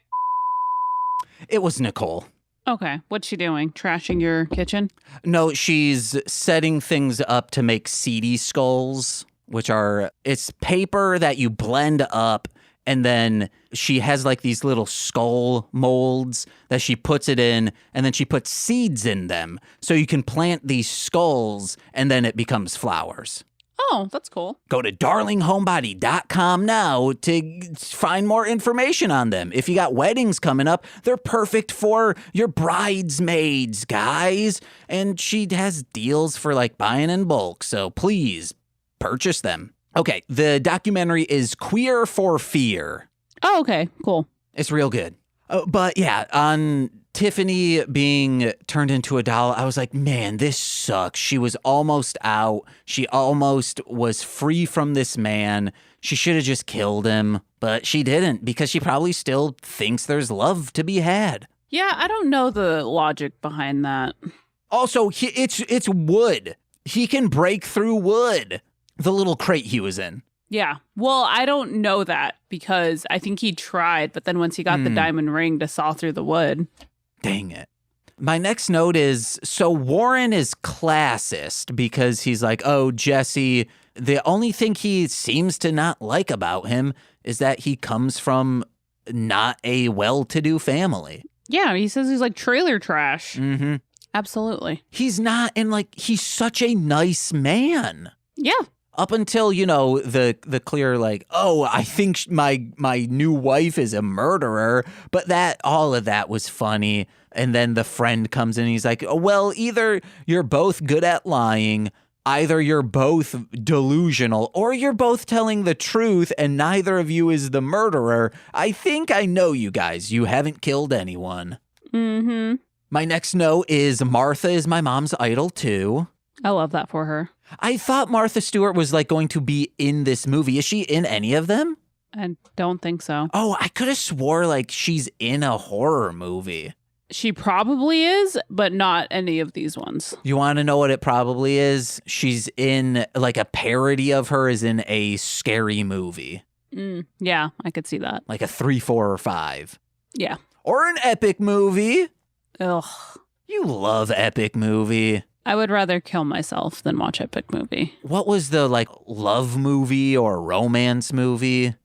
It was Nicole. Okay. What's she doing? Trashing your kitchen? No, she's setting things up to make seedy skulls, which are, it's paper that you blend up, and then she has like these little skull molds that she puts it in, and then she puts seeds in them. So you can plant these skulls, and then it becomes flowers. Oh, that's cool. Go to darlinghomebody.com now to find more information on them. If you got weddings coming up, they're perfect for your bridesmaids, guys. And she has deals for like buying in bulk, so please purchase them. Okay, the documentary is Queer for Fear. Oh, okay, cool. It's real good. But yeah, on Tiffany being turned into a doll, I was like, man, this sucks. She was almost out. She almost was free from this man. She should have just killed him, but she didn't, because she probably still thinks there's love to be had. Yeah, I don't know the logic behind that. Also, it's wood. He can break through wood. The little crate he was in. Yeah. Well, I don't know that, because I think he tried, but then once he got the diamond ring to saw through the wood. Dang it. My next note is, so Warren is classist because he's like, oh, Jesse, the only thing he seems to not like about him is that he comes from not a well-to-do family. Yeah, he says he's like trailer trash. Mm-hmm. Absolutely. He's not, and like, he's such a nice man. Yeah. Up until, you know, the clear, like, oh, I think my new wife is a murderer. But all of that was funny. And then the friend comes in and he's like, oh, well, either you're both good at lying, either you're both delusional, or you're both telling the truth and neither of you is the murderer. I think I know you guys. You haven't killed anyone. Mm-hmm. My next note is Martha is my mom's idol, too. I love that for her. I thought Martha Stewart was like going to be in this movie. Is she in any of them? I don't think so. Oh, I could have swore like she's in a horror movie. She probably is, but not any of these ones. You want to know what it probably is? She's in like a parody of her is in a scary movie. Yeah, I could see that. Like a 3, 4, or 5. Yeah. Or an epic movie. Ugh. You love epic movie. I would rather kill myself than watch Epic Movie. What was the like love movie or romance movie?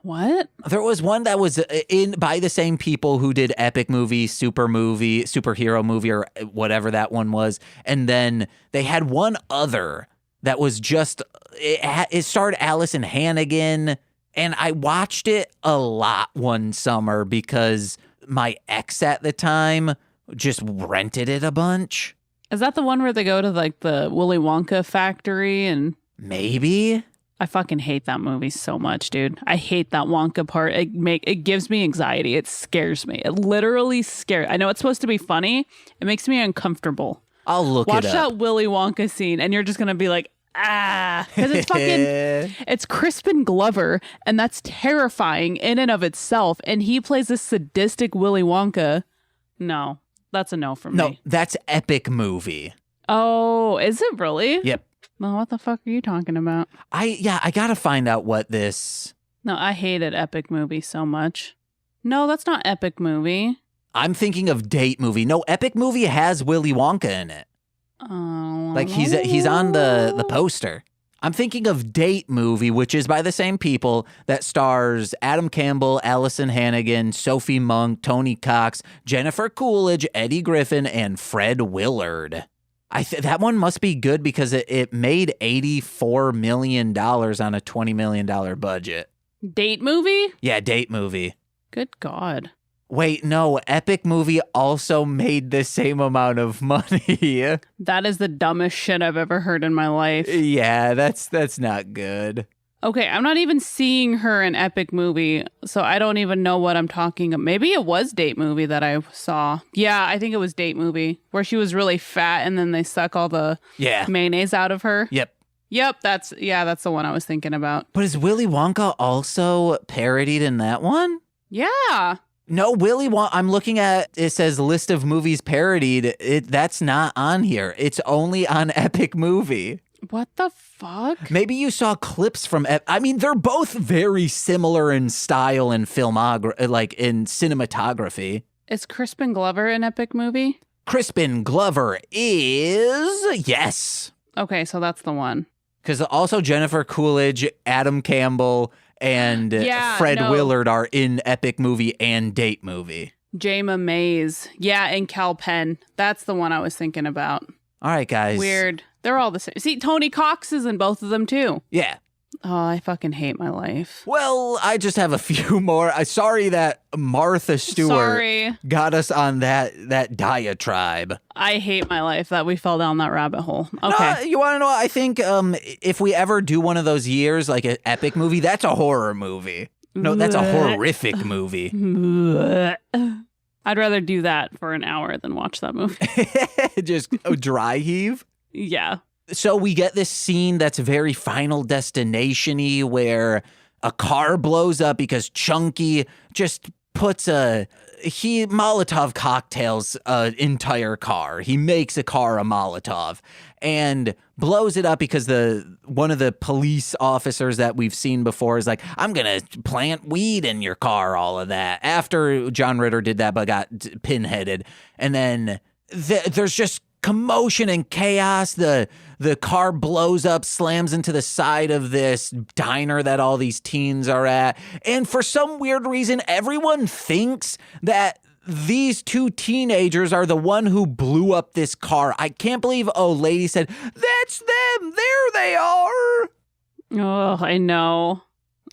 What? There was one that was in by the same people who did Epic Movie, Superhero Movie, or whatever that one was. And then they had one other that was just, it starred Allison Hannigan. And I watched it a lot one summer because my ex at the time just rented it a bunch. Is that the one where they go to like the Willy Wonka factory and... Maybe. I fucking hate that movie so much, dude. I hate that Wonka part. It gives me anxiety. It scares me. It literally scares. I know it's supposed to be funny. It makes me uncomfortable. I'll look Watch it up. that Willy Wonka scene and you're just going to be like, ah. Because it's fucking... It's Crispin Glover and that's terrifying in and of itself. And he plays this sadistic Willy Wonka. No. That's a no from me. No, that's Epic Movie. Oh, is it really? Yep. Well, what the fuck are you talking about? I gotta find out what this... No, I hated Epic Movie so much. No, that's not Epic Movie. I'm thinking of Date Movie. No, Epic Movie has Willy Wonka in it. Oh. Like he's on the poster. I'm thinking of Date Movie, which is by the same people that stars Adam Campbell, Allison Hannigan, Sophie Monk, Tony Cox, Jennifer Coolidge, Eddie Griffin, and Fred Willard. That one must be good because it made $84 million on a $20 million budget. Date Movie? Yeah, Date Movie. Good God. Wait, no, Epic Movie also made the same amount of money. That is the dumbest shit I've ever heard in my life. Yeah, that's not good. Okay, I'm not even seeing her in Epic Movie, so I don't even know what I'm talking about. Maybe it was Date Movie that I saw. Yeah, I think it was Date Movie, where she was really fat and then they suck all the mayonnaise out of her. Yep, that's the one I was thinking about. But is Willy Wonka also parodied in that one? Yeah. No, Willy Wonka, I'm looking at, it says list of movies parodied. That's not on here. It's only on Epic Movie. What the fuck? Maybe you saw clips from, I mean, they're both very similar in style and filmography, like in cinematography. Is Crispin Glover an Epic Movie? Crispin Glover is, yes. Okay, so that's the one. Because also Jennifer Coolidge, Adam Campbell, and Fred Willard are in Epic Movie and Date Movie. Jayma Mays. Yeah, and Cal Penn. That's the one I was thinking about. All right, guys. Weird. They're all the same. See, Tony Cox is in both of them, too. Yeah. Oh, I fucking hate my life. Well, I just have a few more. Sorry that Martha Stewart got us on that diatribe. I hate my life that we fell down that rabbit hole. Okay. No, you want to know what? I think if we ever do one of those years, like an epic movie, that's a horror movie. No, that's a horrific movie. I'd rather do that for an hour than watch that movie. Just dry heave? Yeah. So we get this scene that's very Final Destination-y where a car blows up because Chunky just puts he Molotov cocktails an entire car. He makes a car a Molotov and blows it up because one of the police officers that we've seen before is like, I'm going to plant weed in your car, all of that. After John Ritter did that but got pinheaded. And then there's just commotion and chaos. The car blows up, slams into the side of this diner that all these teens are at. And for some weird reason, everyone thinks that these two teenagers are the one who blew up this car. I can't believe lady said, that's them. There they are. Oh, I know.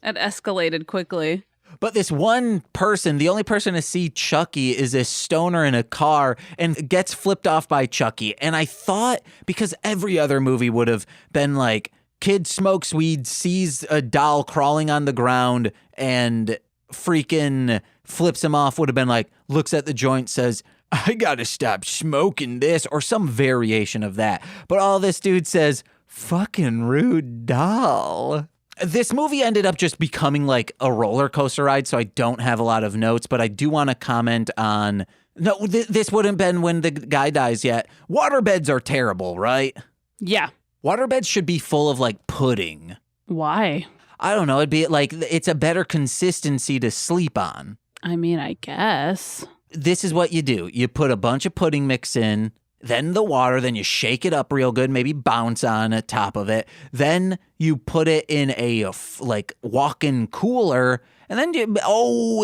It escalated quickly. But this one person, the only person to see Chucky is a stoner in a car and gets flipped off by Chucky. And I thought, because every other movie would have been like, kid smokes weed, sees a doll crawling on the ground and freaking flips him off, would have been like, looks at the joint, says, I gotta stop smoking this, or some variation of that. But all this dude says, fucking rude doll. This movie ended up just becoming like a roller coaster ride, so I don't have a lot of notes, but I do want to comment on... No, this wouldn't have been when the guy dies yet. Waterbeds are terrible, right? Yeah. Waterbeds should be full of like pudding. Why? I don't know. It'd be like, it's a better consistency to sleep on. I mean, I guess. This is what you do. You put a bunch of pudding mix in, then the water, then you shake it up real good, maybe bounce on the top of it. Then you put it in a like walk-in cooler, and then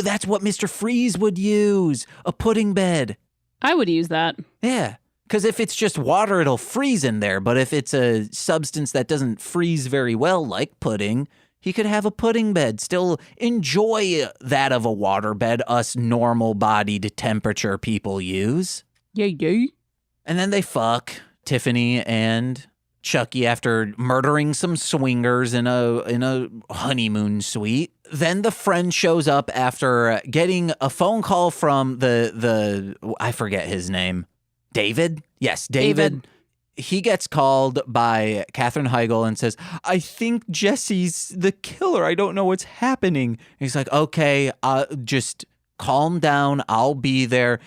that's what Mr. Freeze would use, a pudding bed. I would use that. Yeah, because if it's just water, it'll freeze in there. But if it's a substance that doesn't freeze very well, like pudding, he could have a pudding bed. Still enjoy that of a water bed us normal-bodied temperature people use. Yeah. And then they fuck Tiffany and Chucky after murdering some swingers in a honeymoon suite. Then the friend shows up after getting a phone call from the I forget his name. David? Yes, David. He gets called by Katherine Heigl and says, I think Jesse's the killer. I don't know what's happening. And he's like, okay, just calm down. I'll be there.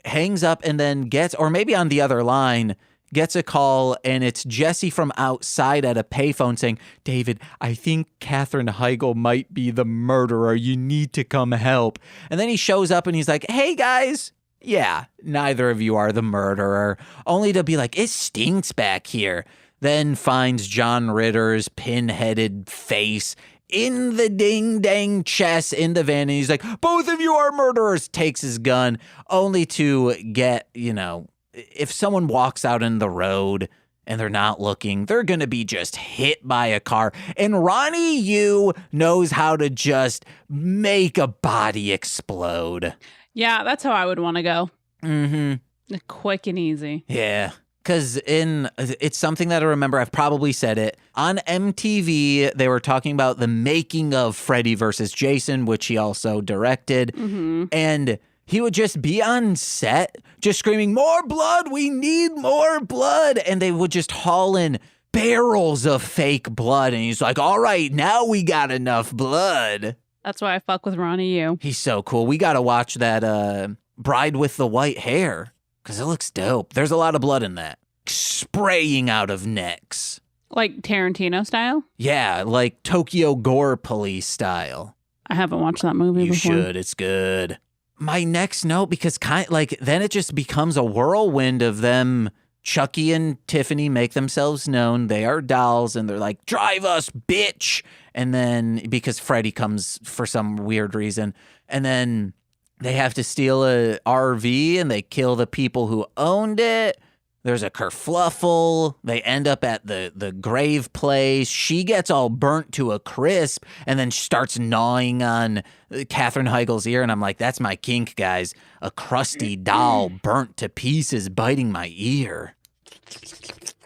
Hangs up and then gets, or maybe on the other line, gets a call, and it's Jesse from outside at a payphone saying, David, I think Katherine Heigl might be the murderer. You need to come help. And then he shows up and he's like, hey guys, yeah, neither of you are the murderer. Only to be like, it stinks back here. Then finds John Ritter's pinheaded face in the ding-dang chest in the van, and he's like, both of you are murderers, takes his gun, only to get, if someone walks out in the road and they're not looking, they're going to be just hit by a car. And Ronny Yu knows how to just make a body explode. Yeah, that's how I would want to go. Mm-hmm. Quick and easy. Yeah. Because it's something that I remember, I've probably said it. On MTV, they were talking about the making of Freddy versus Jason, which he also directed. Mm-hmm. And he would just be on set, just screaming, more blood, we need more blood. And they would just haul in barrels of fake blood. And he's like, all right, now we got enough blood. That's why I fuck with Ronny Yu. He's so cool. We got to watch that Bride with the White Hair. Because it looks dope. There's a lot of blood in that. Spraying out of necks. Like Tarantino style? Yeah, like Tokyo Gore Police style. I haven't watched that movie before. You should. It's good. My next note, because then it just becomes a whirlwind of them. Chucky and Tiffany make themselves known. They are dolls, and they're like, drive us, bitch. And then, because Freddy comes for some weird reason. And then they have to steal a RV and they kill the people who owned it. There's a kerfluffle. They end up at the grave place. She gets all burnt to a crisp and then starts gnawing on Katherine Heigl's ear. And I'm like, that's my kink, guys. A crusty doll burnt to pieces biting my ear.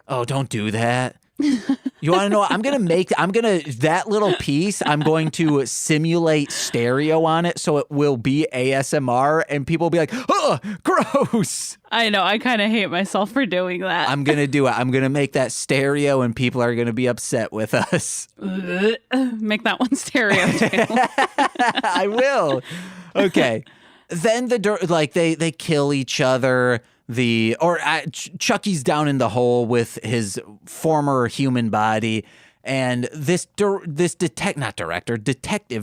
Oh, don't do that. You want to know what? That little piece, I'm going to simulate stereo on it so it will be ASMR and people will be like, oh, gross. I know. I kind of hate myself for doing that. I'm going to do it. I'm going to make that stereo and people are going to be upset with us. Make that one stereo too. I will. Okay. Then they kill each other. Chucky's down in the hole with his former human body, and this detective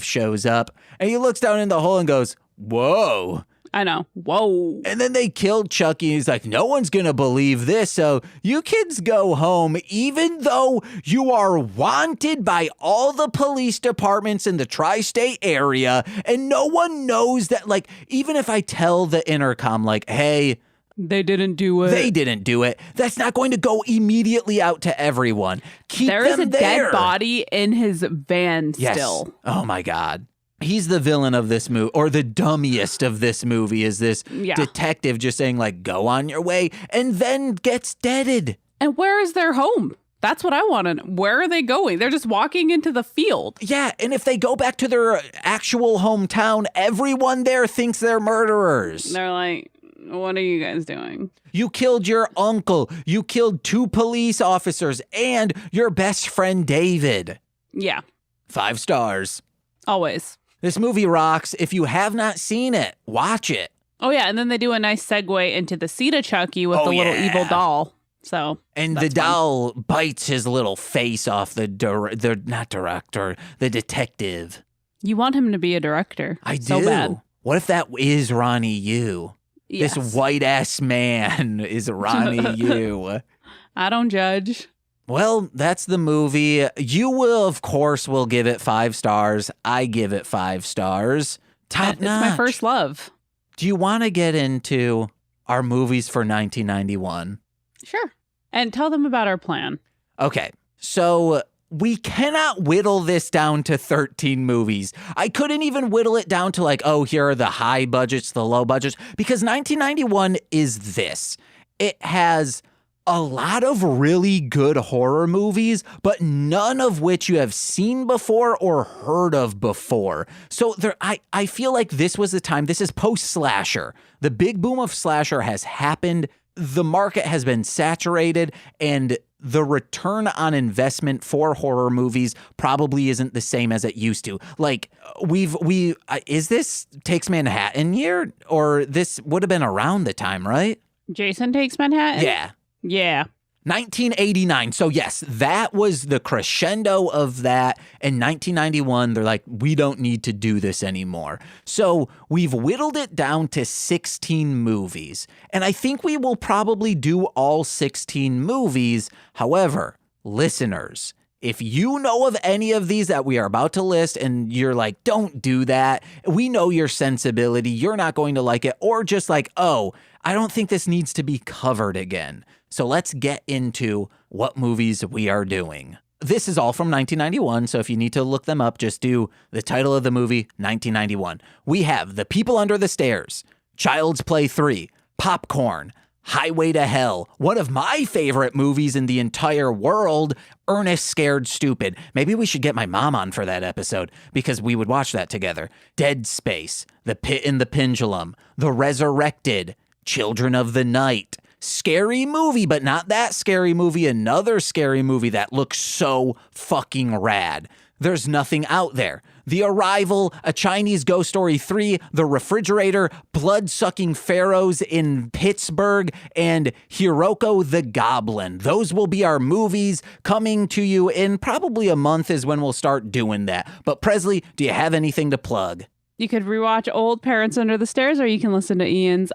shows up, and he looks down in the hole and goes, whoa. I know. Whoa. And then they killed Chucky, and he's like, no one's going to believe this, so you kids go home, even though you are wanted by all the police departments in the tri-state area, and no one knows that, like, even if I tell the intercom, like, hey, they didn't do it. That's not going to go immediately out to everyone. There is a dead body in his van still. Oh my God. He's the villain of this movie, or the dummiest of this movie, is this detective just saying, like, go on your way, and then gets deaded. And where is their home? That's what I want to know. Where are they going? They're just walking into the field. Yeah, and if they go back to their actual hometown, everyone there thinks they're murderers. They're like, what are you guys doing? You killed your uncle. You killed 2 police officers and your best friend, David. Yeah. 5 stars. Always. This movie rocks. If you have not seen it, watch it. Oh, yeah. And then they do a nice segue into the seedy Chucky with the little evil doll. So, and the doll bites his little face off the detective. You want him to be a director. I do. So bad. What if that is Ronny Yu? Yes. This white-ass man is Ronny Yu. I don't judge. Well, that's the movie. You will, of course, give it 5 stars. I give it 5 stars. Top notch. It's my first love. Do you want to get into our movies for 1991? Sure. And tell them about our plan. Okay. So we cannot whittle this down to 13 movies. I couldn't even whittle it down to like, oh, here are the high budgets, the low budgets, because 1991 is this. It has a lot of really good horror movies, but none of which you have seen before or heard of before. So I feel like this was the time. This is post-slasher. The big boom of slasher has happened. The market has been saturated, and the return on investment for horror movies probably isn't the same as it used to. Like, is this Takes Manhattan year? Or this would have been around the time, right? Jason Takes Manhattan? Yeah. Yeah. 1989. So yes, that was the crescendo of that. In 1991, they're like, we don't need to do this anymore. So we've whittled it down to 16 movies. And I think we will probably do all 16 movies. However, listeners, if you know of any of these that we are about to list and you're like, don't do that, we know your sensibility, you're not going to like it, or just like, oh, I don't think this needs to be covered again. So let's get into what movies we are doing. This is all from 1991, so if you need to look them up, just do the title of the movie, 1991. We have The People Under the Stairs, Child's Play 3, Popcorn, Highway to Hell, one of my favorite movies in the entire world, Ernest Scared Stupid. Maybe we should get my mom on for that episode because we would watch that together. Dead Space, The Pit and the Pendulum, The Resurrected, Children of the Night. Scary movie, but not that scary movie. Another scary movie that looks so fucking rad. There's Nothing Out There. The Arrival, A Chinese Ghost Story 3, The Refrigerator, Blood-Sucking Pharaohs in Pittsburgh, and Hiroko the Goblin. Those will be our movies coming to you in probably a month is when we'll start doing that. But Presley, do you have anything to plug? You could rewatch old Parents Under the Stairs, or you can listen to Ian's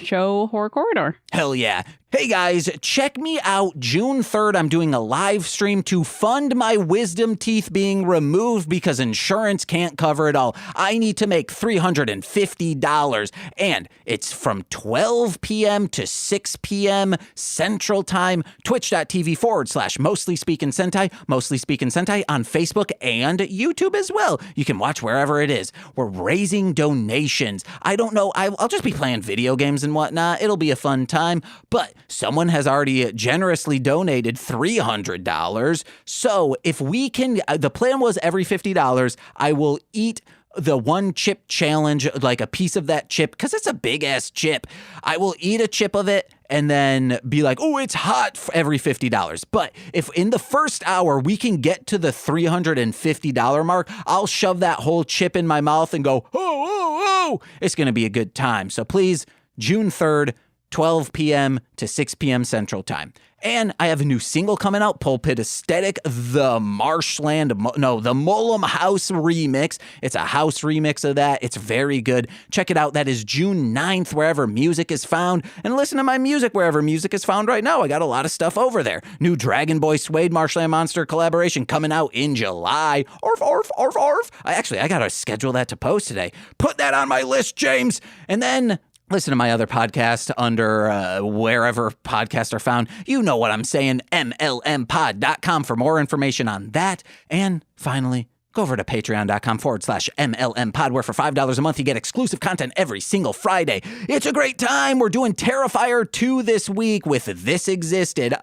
show, Horror Corridor. Hell yeah. Hey guys, check me out June 3rd. I'm doing a live stream to fund my wisdom teeth being removed because insurance can't cover it all. I need to make $350, and it's from 12 p.m. to 6 p.m. Central Time, twitch.tv/Mostly Speaking Sentai, Mostly Speaking Sentai on Facebook and YouTube as well. You can watch wherever it is. We're raising donations. I don't know. I'll just be playing video games and whatnot. It'll be a fun time, but someone has already generously donated $300. So if we can, the plan was every $50, I will eat the one chip challenge, like a piece of that chip, because it's a big ass chip. I will eat a chip of it and then be like, oh, it's hot for every $50. But if in the first hour we can get to the $350 mark, I'll shove that whole chip in my mouth and go, oh. It's going to be a good time. So please, June 3rd, 12 p.m. to 6 p.m. Central Time. And I have a new single coming out, Pulpit Aesthetic, the Mullum House remix. It's a house remix of that. It's very good. Check it out. That is June 9th, wherever music is found. And listen to my music wherever music is found right now. I got a lot of stuff over there. New Dragon Boy Suede Marshland Monster collaboration coming out in July. Orf, orf, orf, orf. I got to schedule that to post today. Put that on my list, James. And then listen to my other podcast under wherever podcasts are found. You know what I'm saying, MLMpod.com for more information on that. And finally, go over to patreon.com/MLMpod, where for $5 a month, you get exclusive content every single Friday. It's a great time. We're doing Terrifier 2 this week with This Existed.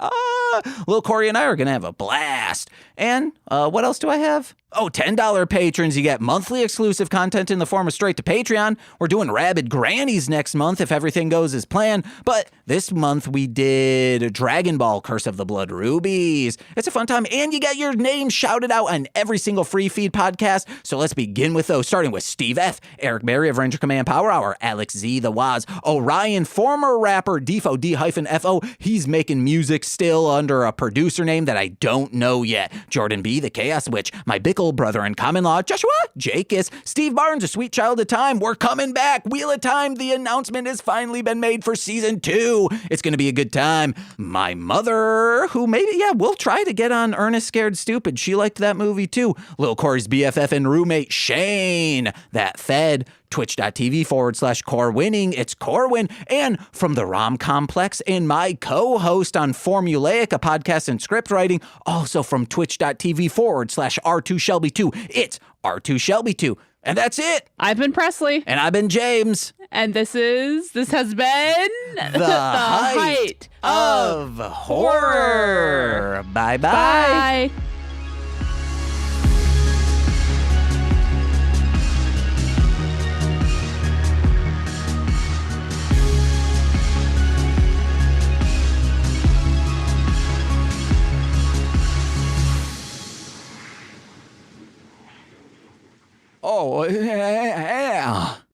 Lil Corey and I are going to have a blast. And what else do I have? Oh, $10 patrons, you get monthly exclusive content in the form of straight to Patreon. We're doing Rabid Grannies next month if everything goes as planned. But this month we did Dragon Ball Curse of the Blood Rubies. It's a fun time, and you get your name shouted out on every single free feed podcast. So let's begin with those, starting with Steve F., Eric Berry of Ranger Command Power Hour, Alex Z, The Waz, Orion, former rapper Defo D-FO. He's making music still under a producer name that I don't know yet. Jordan B., The Chaos Witch, my Bickle brother in common law, Joshua Jakis, Steve Barnes, A Sweet Child of Time. We're coming back. Wheel of Time. The announcement has finally been made for season 2. It's going to be a good time. My mother, who maybe, we'll try to get on Ernest Scared Stupid. She liked that movie too. Lil Corey's BFF and roommate, Shane, that fed. Twitch.tv/Core Winning. It's Corwin. And from the Rom Complex and my co-host on Formulaic, a podcast and script writing, also from Twitch.tv/R2Shelby2. It's R2Shelby2. And that's it. I've been Presley. And I've been James. And this has been the height of horror. Bye-bye. Bye. Oh, yeah.